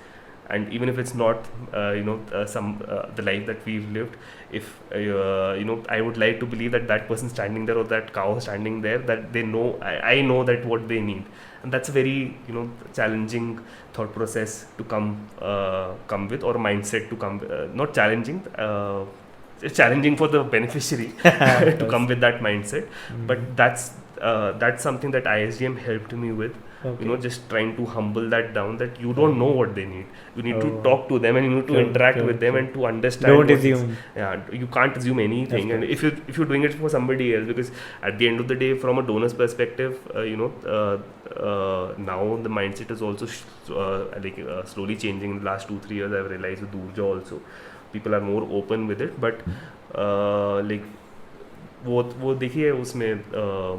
and even if it's not the life that we've lived, if I would like to believe that that person standing there or that cow standing there, that they know, I know that what they need, and that's a very challenging thought process to come with, or mindset to come not challenging, it's challenging for the beneficiary to come with that mindset. But that's something that ISDM helped me with. Okay. Just trying to humble that down, that you don't know what they need. You need to Oh. talk to them, and you need to True, interact true, with them, true. and to understand. Don't what is- assume. Yeah, you can't assume anything. Of And if you're doing it for somebody else, because at the end of the day, from a donor's perspective, now the mindset is also slowly changing. In the last 2-3 years, I've realized with Oorjaa also, people are more open with it. But वो देखिए उसमें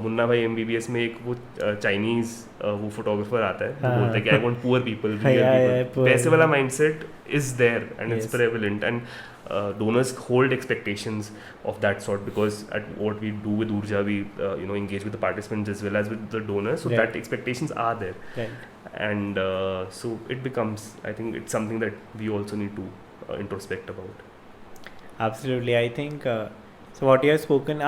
मुन्ना भाई MBBS में एक वो Chinese वो photographer आता है जो हाँ. बोलता है कि I want poor people, poor वैसे वाला people. Mindset is there and it's Yes. prevalent, and donors hold expectations of that sort, because at what we do with Oorjaa, we engage with the participants as well as with the donors, so Right. that expectations are there, Right. and so it becomes, I think it's something that we also need to introspect about. Absolutely. I think so. What you have spoken,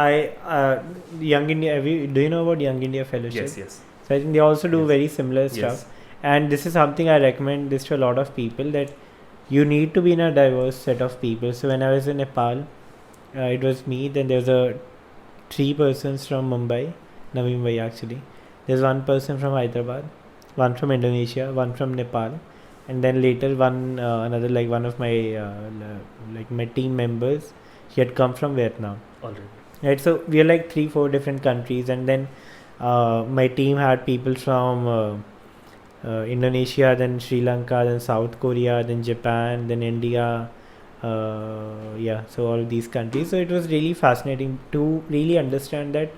Young India. Do you know about Young India Fellowship? Yes. So I think they also do Yes. very similar Yes. stuff. And this is something I recommend this to a lot of people, that you need to be in a diverse set of people. So when I was in Nepal, it was me. Then there's 3 persons from Mumbai, Navi Mumbai actually. There's 1 person from Hyderabad, 1 from Indonesia, 1 from Nepal, and then later another, like one of my my team members, he had come from Vietnam. Alright. Right, so we are like 3-4 different countries, and then my team had people from Indonesia, then Sri Lanka, then South Korea, then Japan, then India. So all these countries. So it was really fascinating to really understand that,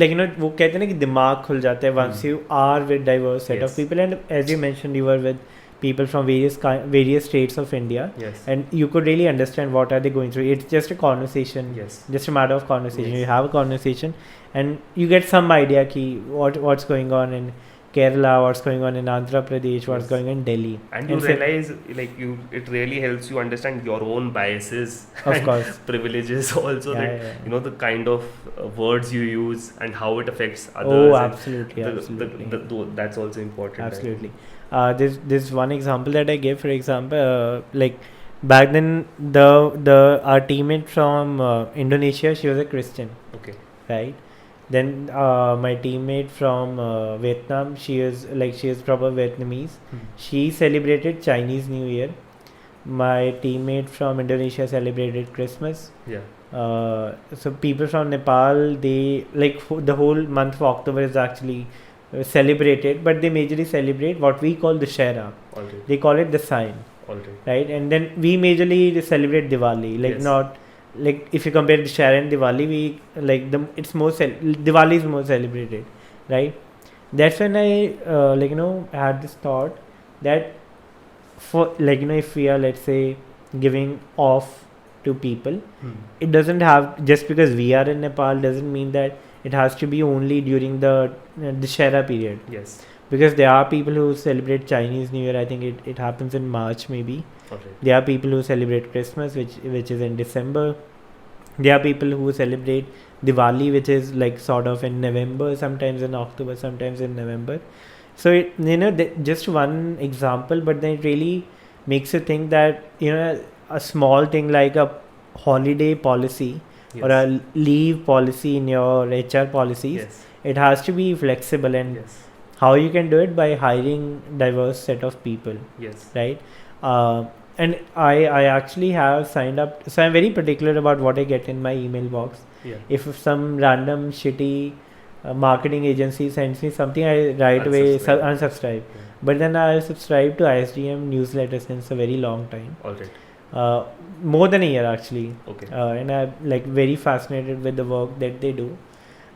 like वो कहते हैं ना कि दिमाग खुल जाता है once you are with diverse set of Yes. people, and as you mentioned, you were with people from various states of India, Yes. and you could really understand what are they going through. It's just a conversation, Yes. just a matter of conversation. Yes. You have a conversation and you get some idea ki what's going on, and Kerala, what's going on in Andhra Pradesh, what's Yes. going on in Delhi. And you realize, like, it really helps you understand your own biases Of and course. privileges also, Yeah, that yeah, yeah. you know the kind of words you use and how it affects others. Oh, and absolutely, absolutely. that's also important. I Absolutely. think. There's one example that I give. For example, like back then, our teammate from Indonesia, she was a Christian, Okay. right? Then my teammate from Vietnam, she is proper Vietnamese. She celebrated Chinese New Year. My teammate from Indonesia celebrated Christmas. Yeah. So people from Nepal, they the whole month of October is actually celebrated, but they majorly celebrate what we call the Dussehra. All right. They call it the sign, All right. right? And then we majorly celebrate Diwali, like Yes. not like if you compare Dussehra and Diwali, we like it's more Diwali is more celebrated, right? That's when I had this thought that for if we are, let's say, giving off to people, it doesn't have, just because we are in Nepal doesn't mean that it has to be only during the Dussehra period, Yes. because there are people who celebrate Chinese New Year. I think it happens in March maybe. All right. There are people who celebrate Christmas, which is in December. There are people who celebrate Diwali, which is like sort of in November, sometimes in October, sometimes in November. So just one example, but then it really makes you think that a small thing like a holiday policy Yes. or a leave policy in your HR policies, Yes. it has to be flexible. And Yes. how you can do it? By hiring diverse set of people, Yes. right? And I actually have signed up, so I'm very particular about what I get in my email box. Yeah. If some random shitty marketing agency sends me something, I right away unsubscribe. Yeah. But then I subscribe to ISDM newsletter since a very long time, All right. more than a year actually. Okay. And I'm like very fascinated with the work that they do.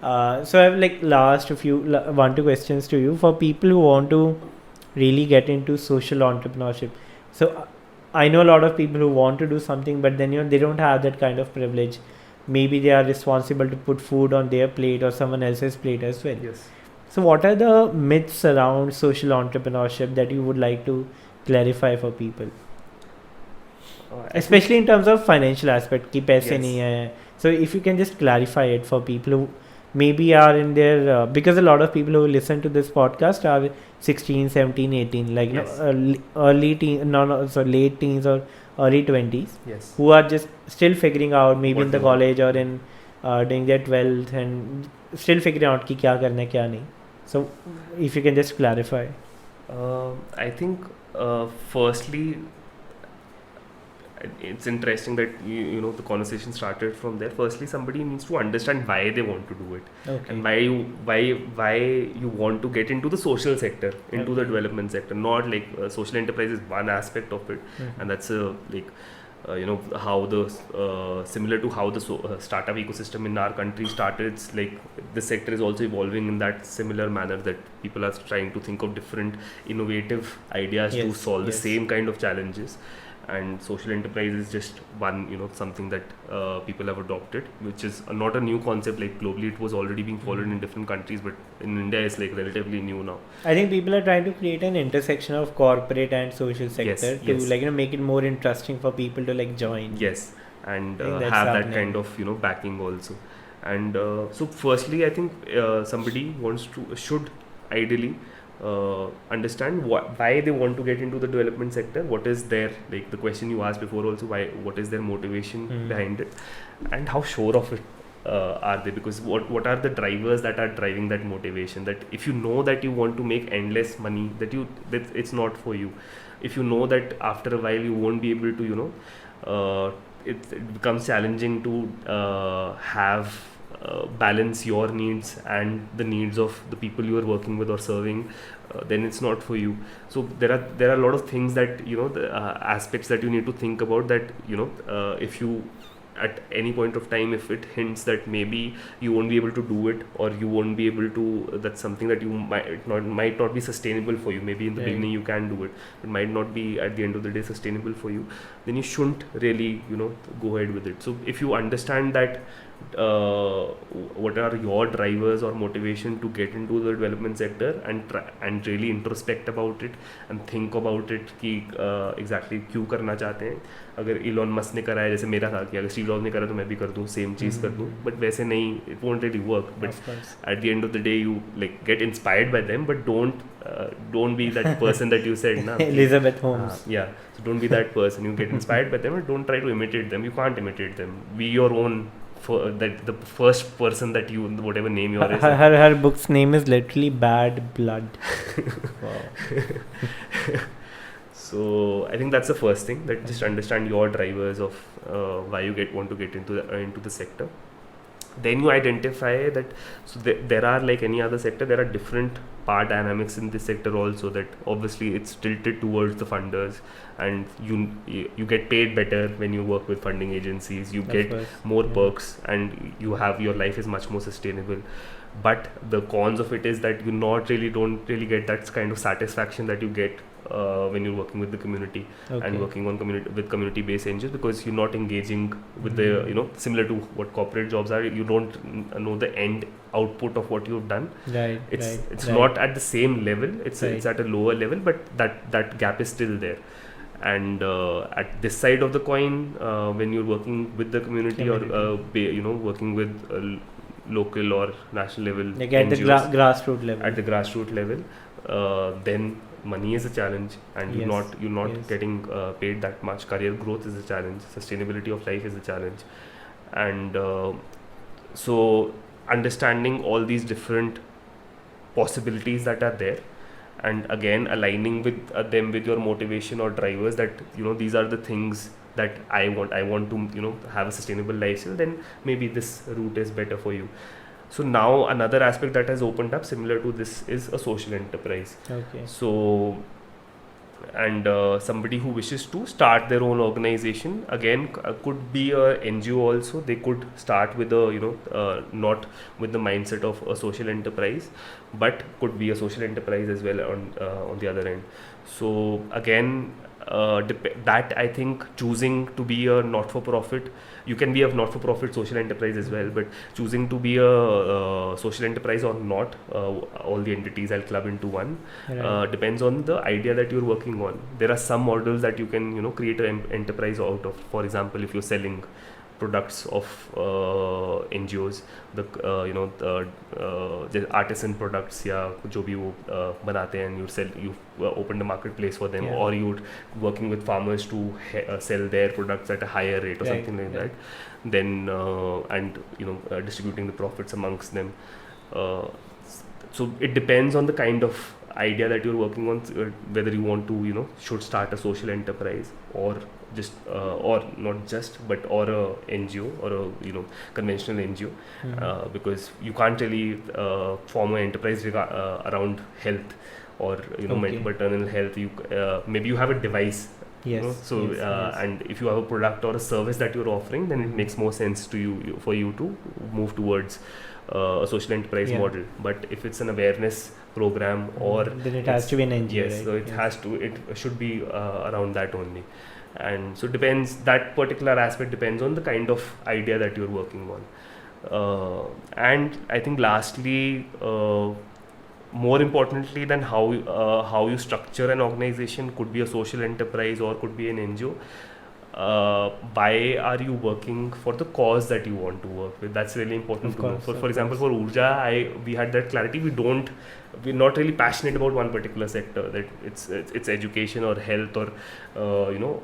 So I've like last a few one two questions to you for people who want to really get into social entrepreneurship. So I know a lot of people who want to do something, but then they don't have that kind of privilege. Maybe they are responsible to put food on their plate or someone else's plate as well. Yes. So what are the myths around social entrepreneurship that you would like to clarify for people, especially in terms of financial aspect? कि पैसे Yes. नहीं है. So if you can just clarify it for people who maybe are in their because a lot of people who listen to this podcast are 16, 17, 18, like Yes. early teen, so late teens or early 20s, Yes. who are just still figuring out, maybe What in the to- college or in doing their 12th and still figuring out कि क्या करना है क्या नहीं. So if you can just clarify. I think firstly, it's interesting that you know the conversation started from there. Firstly, somebody needs to understand why they want to do it, Okay. and why you want to get into the social sector, into the Okay. development sector. Not like social enterprise is one aspect of it, Mhm. and that's like how the similar to how the startup ecosystem in our country started. It's like this sector is also evolving in that similar manner, that people are trying to think of different innovative ideas to Yes, solve the yes. same kind of challenges. And social enterprise is just one something that people have adopted, which is not a new concept. Like globally it was already being followed in different countries, but in India it's like relatively new now. I think people are trying to create an intersection of corporate and social sector to yes. like make it more interesting for people to like join. Yes, and I think that's have that happening. kind of backing also. And so firstly I think somebody should ideally understand why they want to get into the development sector. What is their, like the question you asked before also, what is their motivation behind it, and how sure of it are they, because what are the drivers that are driving that motivation? That if you know that you want to make endless money, that it's not for you. If you know that after a while you won't be able to it becomes challenging to have balance your needs and the needs of the people you are working with or serving, then it's not for you. So there are a lot of things that the aspects that you need to think about, that if you at any point of time, if it hints that maybe you won't be able to do it, or you won't be able to, that's something that you might not be sustainable for you. Maybe in the beginning you can do it, but might not be at the end of the day sustainable for you, then you shouldn't really go ahead with it. So if you understand that what are your drivers or motivation to get into the development sector, and really introspect about it and think about it कि exactly क्यों करना चाहते हैं. अगर Elon Musk ने करा है, जैसे मेरा था कि अगर स्टीव जॉब्स ने करा तो मैं भी कर दूँ, सेम चीज़ कर दूँ, बट वैसे नहीं, it won't really work. But at the end of the day you like get inspired by them, but don't be that person that you said na. Elizabeth Holmes. Yeah, so don't be that person. You get inspired by them and don't try to imitate them. You can't imitate them. Be your own. For that, the first person that you, whatever name you are, her book's name is literally Bad Blood. Wow. So I think that's the first thing, that just understand your drivers of why you want to get into the sector. Then you identify that, so there are, like any other sector, there are different power dynamics in this sector also, that obviously it's tilted towards the funders, and you get paid better when you work with funding agencies, you get more perks, and your life is much more sustainable. But the cons of it is that you don't really get that kind of satisfaction that you get when you're working with the community and working on community based NGOs, because you're not engaging with the, similar to what corporate jobs are, you don't know the end output of what you've done. It's not at the same level, it's at a lower level, but that gap is still there. And at this side of the coin, when you're working with the community or working with local or national level, like at NGOs, the grassroots level, then money is a challenge, and you're not getting paid that much. Career growth is a challenge, sustainability of life is a challenge, and so understanding all these different possibilities that are there, and again aligning with them with your motivation or drivers, that these are the things that I want to have a sustainable lifestyle, then maybe this route is better for you. So now another aspect that has opened up similar to this is a social enterprise. So, and somebody who wishes to start their own organization, again could be a NGO also. They could start with a not with the mindset of a social enterprise, but could be a social enterprise as well on the other end. So again, that I think choosing to be a not-for-profit, you can be a not-for-profit social enterprise as well, but choosing to be a social enterprise or not, all the entities I'll club into one, depends on the idea that you're working on. There are some models that you can create an enterprise out of. For example, if you're selling products of NGOs, the artisan products या जो भी वो बनाते हैं, you open the marketplace for them, or you're working with farmers to sell their products at a higher rate or something like that, then and distributing the profits amongst them. So it depends on the kind of idea that you're working on, whether you want to should start a social enterprise, or just or not just, but or a NGO or a conventional NGO, because you can't really form an enterprise around health or maternal health. You maybe you have a device, and if you have a product or a service that you're offering, then it makes more sense to you for you to move towards a social enterprise model. But if it's an awareness program, or then it has to be an NGO. Yes, right? So it should be around that only. And so depends, that particular aspect depends on the kind of idea that you're working on. And I think lastly, more importantly than how you structure an organization, could be a social enterprise or could be an NGO, why are you working for the cause that you want to work with? That's really important to know. For example, for Oorjaa, we had that clarity. We're not really passionate about one particular sector, that it's education or health or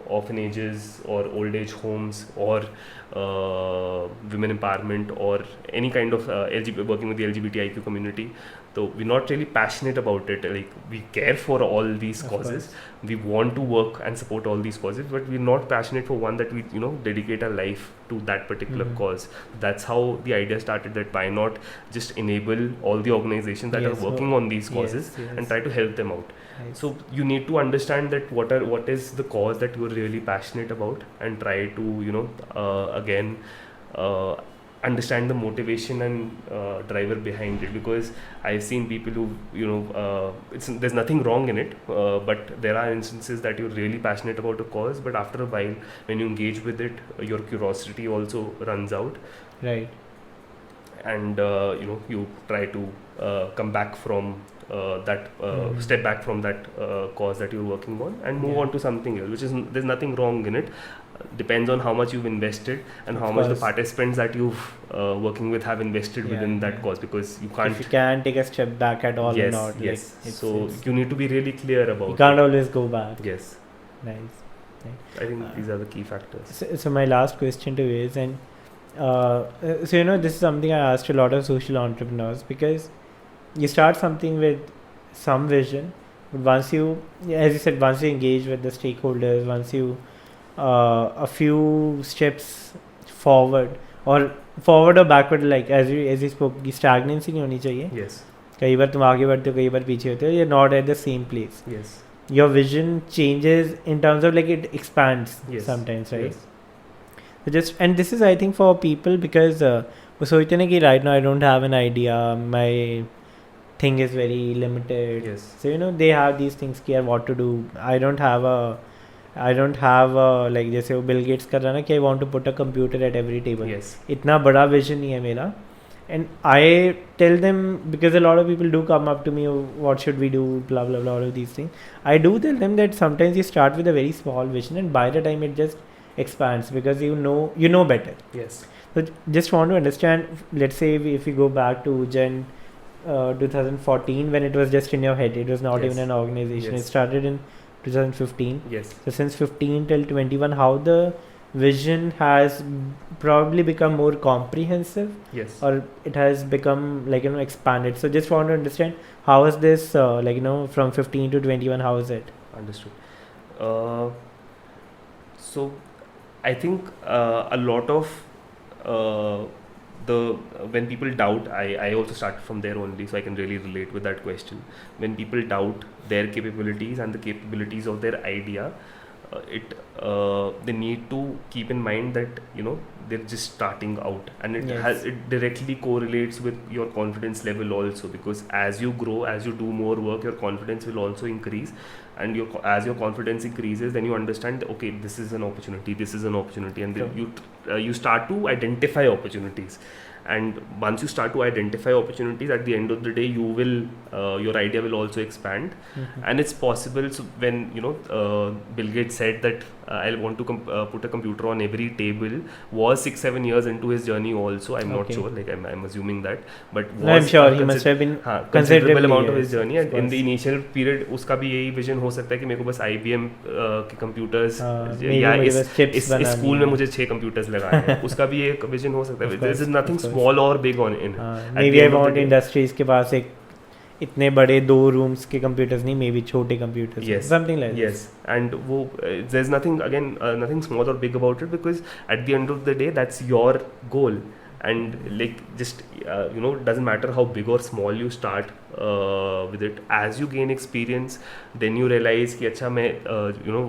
orphanages or old age homes or women empowerment or any kind of working with the LGBTIQ community. So we're not really passionate about it. Like, we care for all these causes. We want to work and support all these causes, but we're not passionate for one that we dedicate our life to that particular cause. That's how the idea started, that why not just enable all the organizations that are working on these causes and try to help them out. So you need to understand that what is the cause that you're really passionate about, and try to again understand the motivation and driver behind it. Because I've seen people who there's nothing wrong in it, but there are instances that you're really passionate about a cause, but after a while when you engage with it, your curiosity also runs out. Right. and you try to come back from that step back from that cause that you're working on and move on to something else, which is there's nothing wrong in it. Depends on how much you've invested and how much the participants that you've working with have invested within that cause, because you can't, if you can take a step back at all or not. Yes, so you need to be really clear about you can't always go back. Yes. Nice. I think these are the key factors. So my last question to you is, and so this is something I asked a lot of social entrepreneurs, because you start something with some vision, but once you, as you said, once you engage with the stakeholders, once you a few steps forward or backward, like as you spoke, stagnancy नहीं होनी चाहिए. Yes. कई बार तुम आगे बढ़ते हो, कई बार पीछे होते हो. You're not at the same place. Yes. Your vision changes in terms of like it expands sometimes, right? Yes. So just, and this is I think for people, because वो सोचते हैं कि right now I don't have an idea, my thing is very limited. Yes. So they have these things care what to do. I don't have like जैसे वो Bill Gates कर रहा ना कि I want to put a computer at every table. Yes. इतना बड़ा vision नहीं है मेरा. And I tell them, because a lot of people do come up to me, what should we do, blah blah blah, all of these things. I do tell them that sometimes you start with a very small vision, and by the time it just expands, because you know better. Yes. So just want to understand, let's say if we go back to Jan 2014, when it was just in your head, it was not even an organization. It started in 2015. Yes. So since 15 till 21, how the vision has probably become more comprehensive. Yes. Or it has become like expanded. So just want to understand, how is this from 15 to 21, how is it? Understood. So I think a lot of when people doubt, I also started from there only, so I can really relate with that question. When people doubt their capabilities and the capabilities of their idea, they need to keep in mind that they're just starting out, and it directly correlates with your confidence level also, because as you grow, as you do more work, your confidence will also increase, and as your confidence increases, then you understand that, okay, this is an opportunity, and then you start to identify opportunities. And once you start to identify opportunities, at the end of the day, you will your idea will also expand. And it's possible. So when Bill Gates said that I want to put a computer on every table, was 6-7 years into his journey also. I'm not sure, like I'm assuming that, but I'm sure he must have been considerable amount of his journey. And in the initial period, उसका भी यही vision हो सकता है कि मेरे को बस IBM के computers या इस स्कूल में मुझे 6 computers लगाने हैं, उसका भी एक vision हो सकता है. There is nothing small or big on in. Maybe I want industries के पास एक इतने बड़े 2 rooms के computers नहीं, maybe छोटे computers. Yes. Something like that. Yes. And there's nothing nothing small or big about it, because at the end of the day, that's your goal. And like just doesn't matter how big or small you start with it. As you gain experience, then you realize कि अच्छा मैं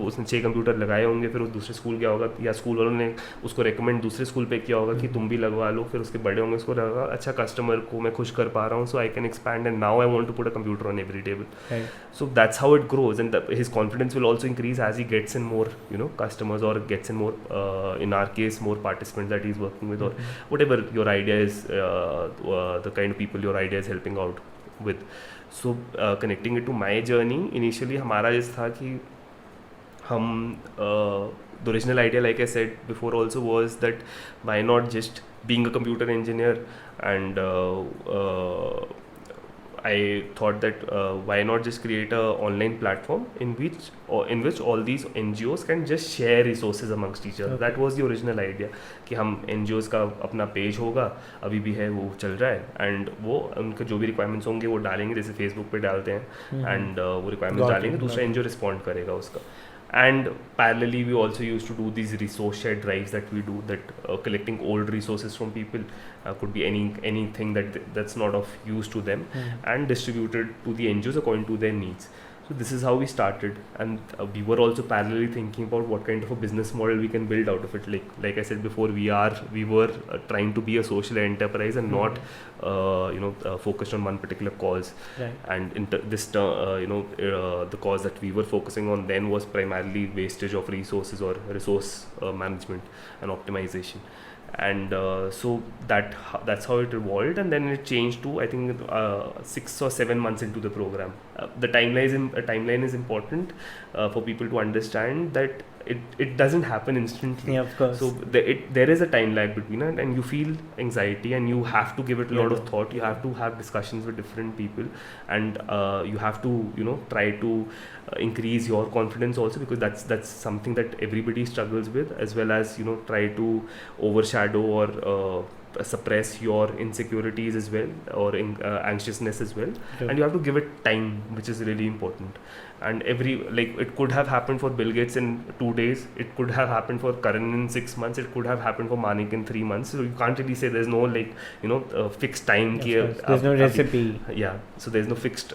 उसने 6 computer लगाए होंगे, फिर वो दूसरे school गया होगा, या स्कूल वालों ने उसको रेकमेंड दूसरे स्कूल पे किया होगा कि तुम भी लगवा लो, फिर उसके बड़े होंगे, उसको लगा अच्छा कस्टमर को मैं खुश कर पा रहा हूँ, so I can expand, and now I want to put a computer on every table. Right. So that's how it grows, and his confidence will also increase as he gets in more customers, or gets in more in our case more participants that he's working with, or whatever your idea is, the kind of people your idea is helping out with. So connecting it to my journey, initially हमारा इस था कि हम the original idea, like I said before also, was that why not just being a computer engineer, and I thought that why not just create a online platform in which all these NGOs can just share resources amongst each other. That was the original idea, कि हम NGOs का अपना page होगा, अभी भी है, वो चल रहा है, and वो उनके जो भी रिक्वायरमेंट्स होंगे वो डालेंगे, जैसे फेसबुक पे डालते हैं, and वो रिक्वायरमेंट्स डालेंगे, दूसरा NGO रिस्पॉन्ड करेगा उसका. And parallelly, we also used to do these resource share drives that we do, that collecting old resources from people, could be anything that's not of use to them, and distributed to the NGOs according to their needs. So this is how we started, and we were also parallelly thinking about what kind of a business model we can build out of it. Like I said before, we were trying to be a social enterprise and not focused on one particular cause. Right. And in the cause that we were focusing on then was primarily wastage of resources, or resource management and optimization. and so that's how it evolved, and then it changed to, I think, 6 or 7 months into the program. The timeline is important for people to understand that it doesn't happen instantly. Yeah, of course. So there is a time lag between it, and you feel anxiety, and you have to give it a lot of thought. You have to have discussions with different people, and you have to try to increase your confidence also, because that's something that everybody struggles with, as well as try to overshadow or suppress your insecurities as well, or anxiousness as well. Sure. And you have to give it time, which is really important. And it could have happened for Bill Gates in 2 days, it could have happened for Karan in 6 months, it could have happened for Manik in 3 months. So you can't really say there's no fixed time. There's no recipe. Yeah, so there's no fixed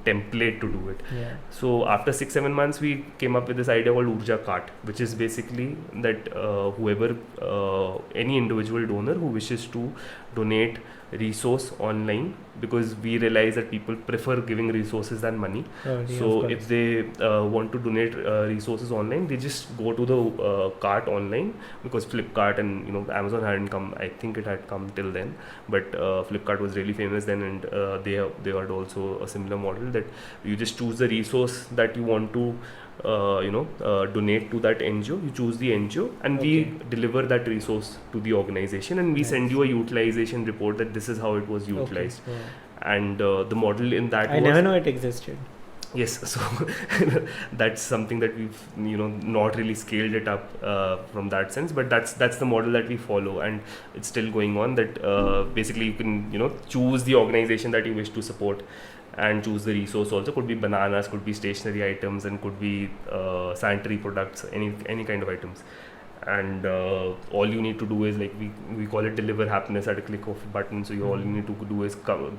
template to do it. Yeah. So after 6-7 months, we came up with this idea called Oorjaa Cart, which is basically that whoever, any individual donor who wishes to donate resource online, because we realize that people prefer giving resources than money. So if they want to donate resources online, they just go to the cart online, because Flipkart and Amazon hadn't come. I think it had come till then, but Flipkart was really famous then, and they had also a similar model that you just choose the resource that you want to donate to that NGO. You choose the NGO, and we deliver that resource to the organization, and we send you a utilization report that this is how it was utilized. And the model in that I never know it existed. Yes, so that's something that we've not really scaled it up from that sense, but that's the model that we follow, and it's still going on. That basically you can choose the organization that you wish to support, and choose the resource also. Could be bananas, could be stationery items, and could be sanitary products, any kind of items. And all you need to do is, like, we call it deliver happiness at a click of a button. So all you need to do is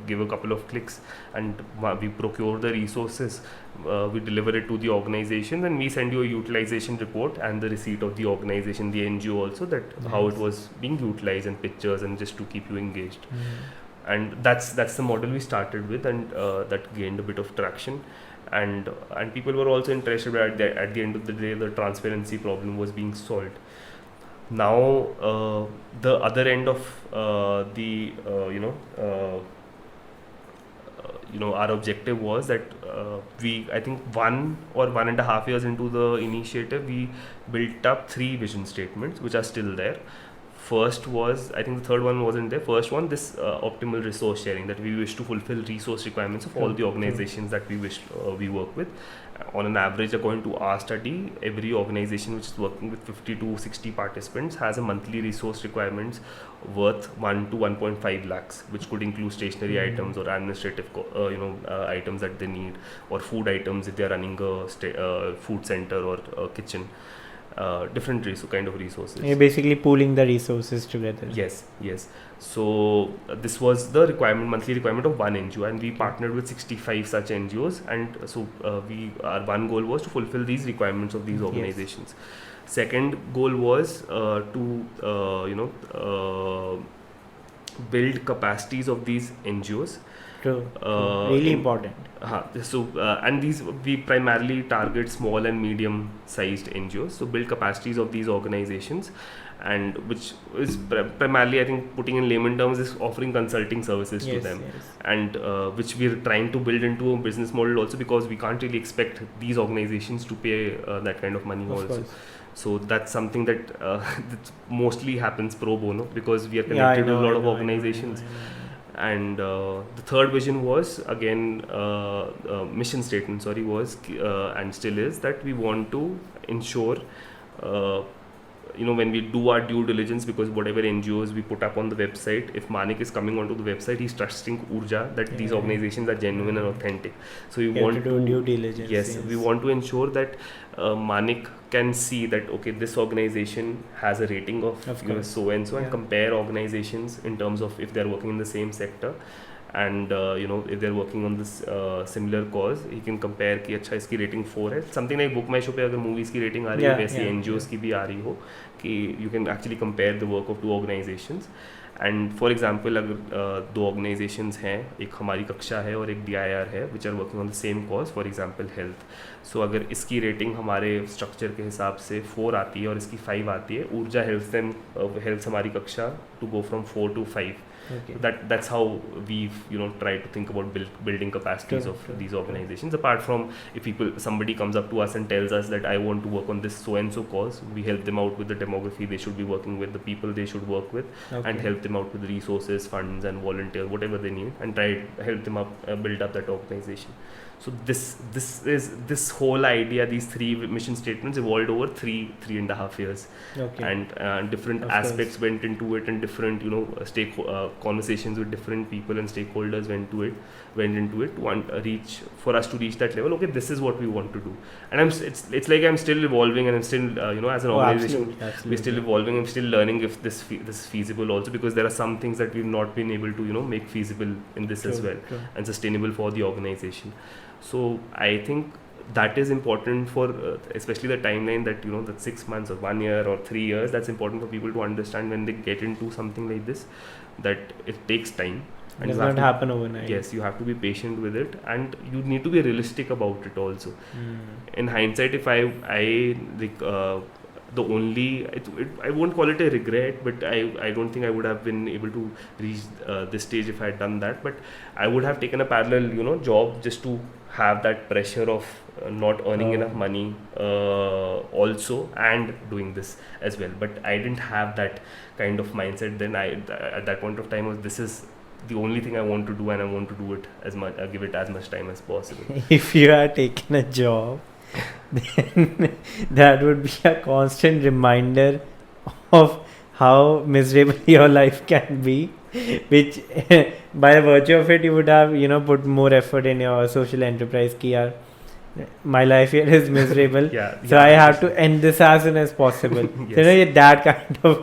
give a couple of clicks, and we procure the resources, we deliver it to the organization, and we send you a utilization report and the receipt of the organization, the NGO also, that how it was being utilized, and pictures, and just to keep you engaged. And that's the model we started with, and that gained a bit of traction, and people were also interested. But at the end of the day, the transparency problem was being solved. Now the other end of our objective was that I think 1 or 1.5 years into the initiative, we built up 3 vision statements, which are still there. First was, I think the third one wasn't there. First one, this optimal resource sharing, that we wish to fulfill resource requirements of all the organizations that we work with. On an average, according to our study, every organization which is working with 50 to 60 participants has a monthly resource requirements worth 1 to 1.5 lakhs, which could include stationery items or administrative items that they need, or food items if they are running a food center or a kitchen. Different kind of resources. You're basically pooling the resources together. Yes. So this was the monthly requirement of one NGO, and we partnered with 65 such NGOs, and so our one goal was to fulfill these requirements of these organizations. Second goal was to build capacities of these NGOs. True. Really important. So and we primarily target small and medium sized NGOs, so build capacities of these organizations, and which is primarily, I think, putting in layman terms, is offering consulting services to them. And which we're trying to build into a business model also, because we can't really expect these organizations to pay that kind of money of also. Course. So that's something that mostly happens pro bono, because we are connected to a lot of organizations. And the third vision was, again, mission statement, was and still is, that we want to ensure when we do our due diligence, because whatever NGOs we put up on the website, if Manik is coming onto the website, he's trusting Oorjaa that these organizations are genuine and authentic. So we want to do due diligence. Yes, we want to ensure that Manik can see that, okay, this organization has a rating of so and so, and compare organizations in terms of if they're working in the same sector, and if they're working on this similar cause, he can compare कि अच्छा इसकी rating 4 है. Something like book my show पे अगर movies की rating आ रही है, वैसे NGOs की भी आ रही हो, कि you can actually compare the work of two organizations. And for example अगर दो ऑर्गेनाइजेशंस हैं, एक हमारी कक्षा है और एक DIR है, which are working on the same cause, for example health. So अगर इसकी रेटिंग हमारे स्ट्रक्चर के हिसाब से 4 आती है और इसकी 5 आती है, ऊर्जा हेल्थ हमारी कक्षा to go from 4 to 5. Okay. That's how we've tried to think about building capacities of these organizations. Apart from if somebody comes up to us and tells us that I want to work on this so and so cause, we help them out with the demography they should be working with, the people they should work with, and help them out with the resources, funds, and volunteers, whatever they need, and try to help them build up that organization. So this whole idea, these 3 mission statements evolved over 3.5 years. Okay. And different aspects went into it, and different conversations with different people and stakeholders went into it for us to reach that level. Okay, this is what we want to do. And it's like I'm still evolving, and I'm still as an organization, absolutely. we're still evolving. I'm still learning if this is feasible also, because there are some things that we've not been able to make feasible in this as well, and sustainable for the organization. So I think that is important for especially the timeline that that 6 months or 1 year or 3 years. That's important for people to understand when they get into something like this, that it takes time. It does not happen overnight. Yes, you have to be patient with it, and you need to be realistic about it also. In hindsight, if I the only I won't call it a regret, but I don't think I would have been able to reach this stage if I had done that. But I would have taken a parallel job just to have that pressure of not earning enough money also, and doing this as well. But I didn't have that kind of mindset then. At that point of time, this is the only thing I want to do, and I want to do it as much, give it as much time as possible. If you are taking a job, then that would be a constant reminder of how miserable your life can be, which by virtue of it you would have put more effort in your social enterprise ki yaar, my life here is miserable. So I have to end this as soon as possible. Yes. So that kind of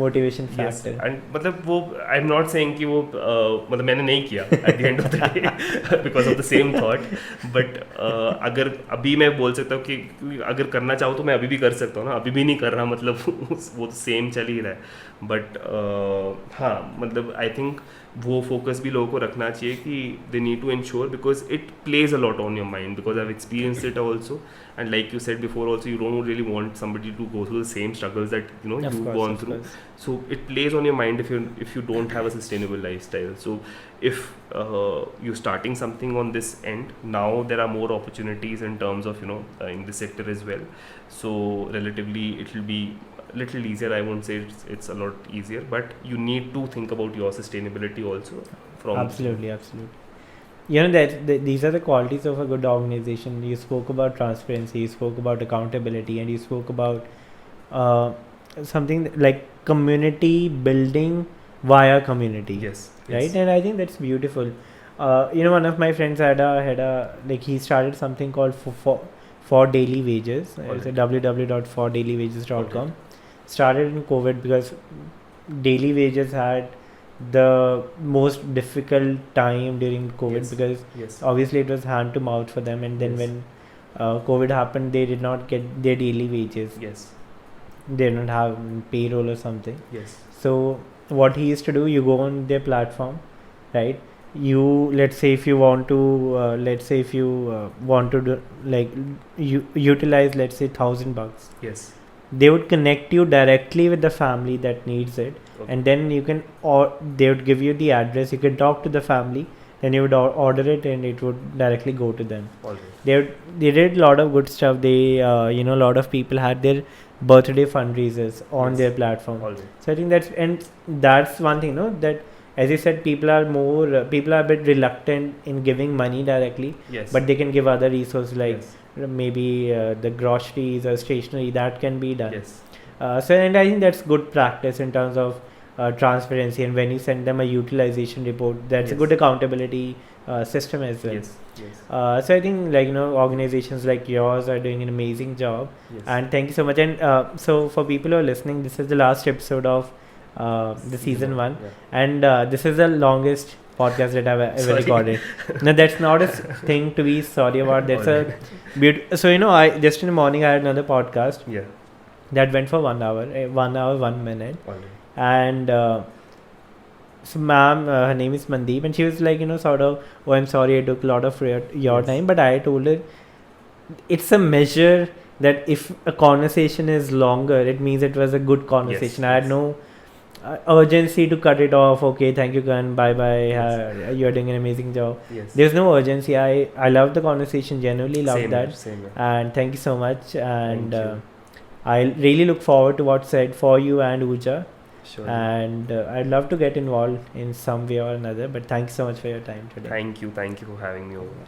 motivation factor. Yes. And मतलब वो I'm not saying कि वो मतलब मैंने नहीं किया at the end of the day because of the same thought, but अगर अभी मैं बोल सकता हूँ कि अगर करना चाहूँ तो मैं अभी भी कर सकता हूँ ना. अभी भी नहीं कर रहा मतलब वो तो सेम चल ही रहा है. बट हाँ मतलब आई थिंक वो फोकस भी लोगों को रखना चाहिए कि they need to ensure, because it plays a lot on your mind, because I have experienced it also, and like you said before also, you don't really want somebody to go through the same struggles that you've gone through. So it plays on your mind if you don't have a sustainable lifestyle. So if you're starting something on this end, now there are more opportunities in terms of in this sector as well. So relatively it will be little easier. I won't say it's a lot easier, but you need to think about your sustainability also. Absolutely. These are the qualities of a good organization. You spoke about transparency, you spoke about accountability, and you spoke about something like community building via community. Yes. Right. And I think that's beautiful. One of my friends had a he started something called for daily wages. It's www.fordailywages.com. Started in COVID because daily wages had the most difficult time during COVID, because obviously it was hand to mouth for them, and then when COVID happened, they did not get their daily wages. They don't have payroll or something. So what he used to do, you go on their platform, right? Let's say if you want to do, you utilize, let's say $1,000. They would connect you directly with the family that needs it. And then you can, or they would give you the address, you can talk to the family, then you would order it and it would directly go to them. They did a lot of good stuff. They a lot of people had their birthday fundraisers on their platform. So I think that's one thing, that as you said, people are a bit reluctant in giving money directly, but they can give other resources like maybe the groceries or stationery that can be done. And I think that's good practice in terms of transparency, and when you send them a utilization report, that's a good accountability system as well. So I think organizations like yours are doing an amazing job, and thank you so much. And so for people who are listening, this is the last episode of the season 1, and this is the longest podcast that I've ever recorded. No, that's not a thing to be sorry about. That's a beautiful. So I just in the morning I had another podcast. That went for 1 hour, 1 hour, 1 minute. And so ma'am, her name is Mandeep, and she was like, sort of, oh, I'm sorry, I took a lot of your Yes. time, but I told her it's a measure that if a conversation is longer, it means it was a good conversation. I had yes. no urgency to cut it off. Okay, thank you, Karn. Bye bye. Yes. You're doing an amazing job. Yes. There's no urgency. I love the conversation. Genuinely love Same that. here, same here. And thank you so much. And Thank you. I really look forward to what's said for you and Oorjaa. Sure. And I'd love to get involved in some way or another. But thank you so much for your time today. Thank you for having me over.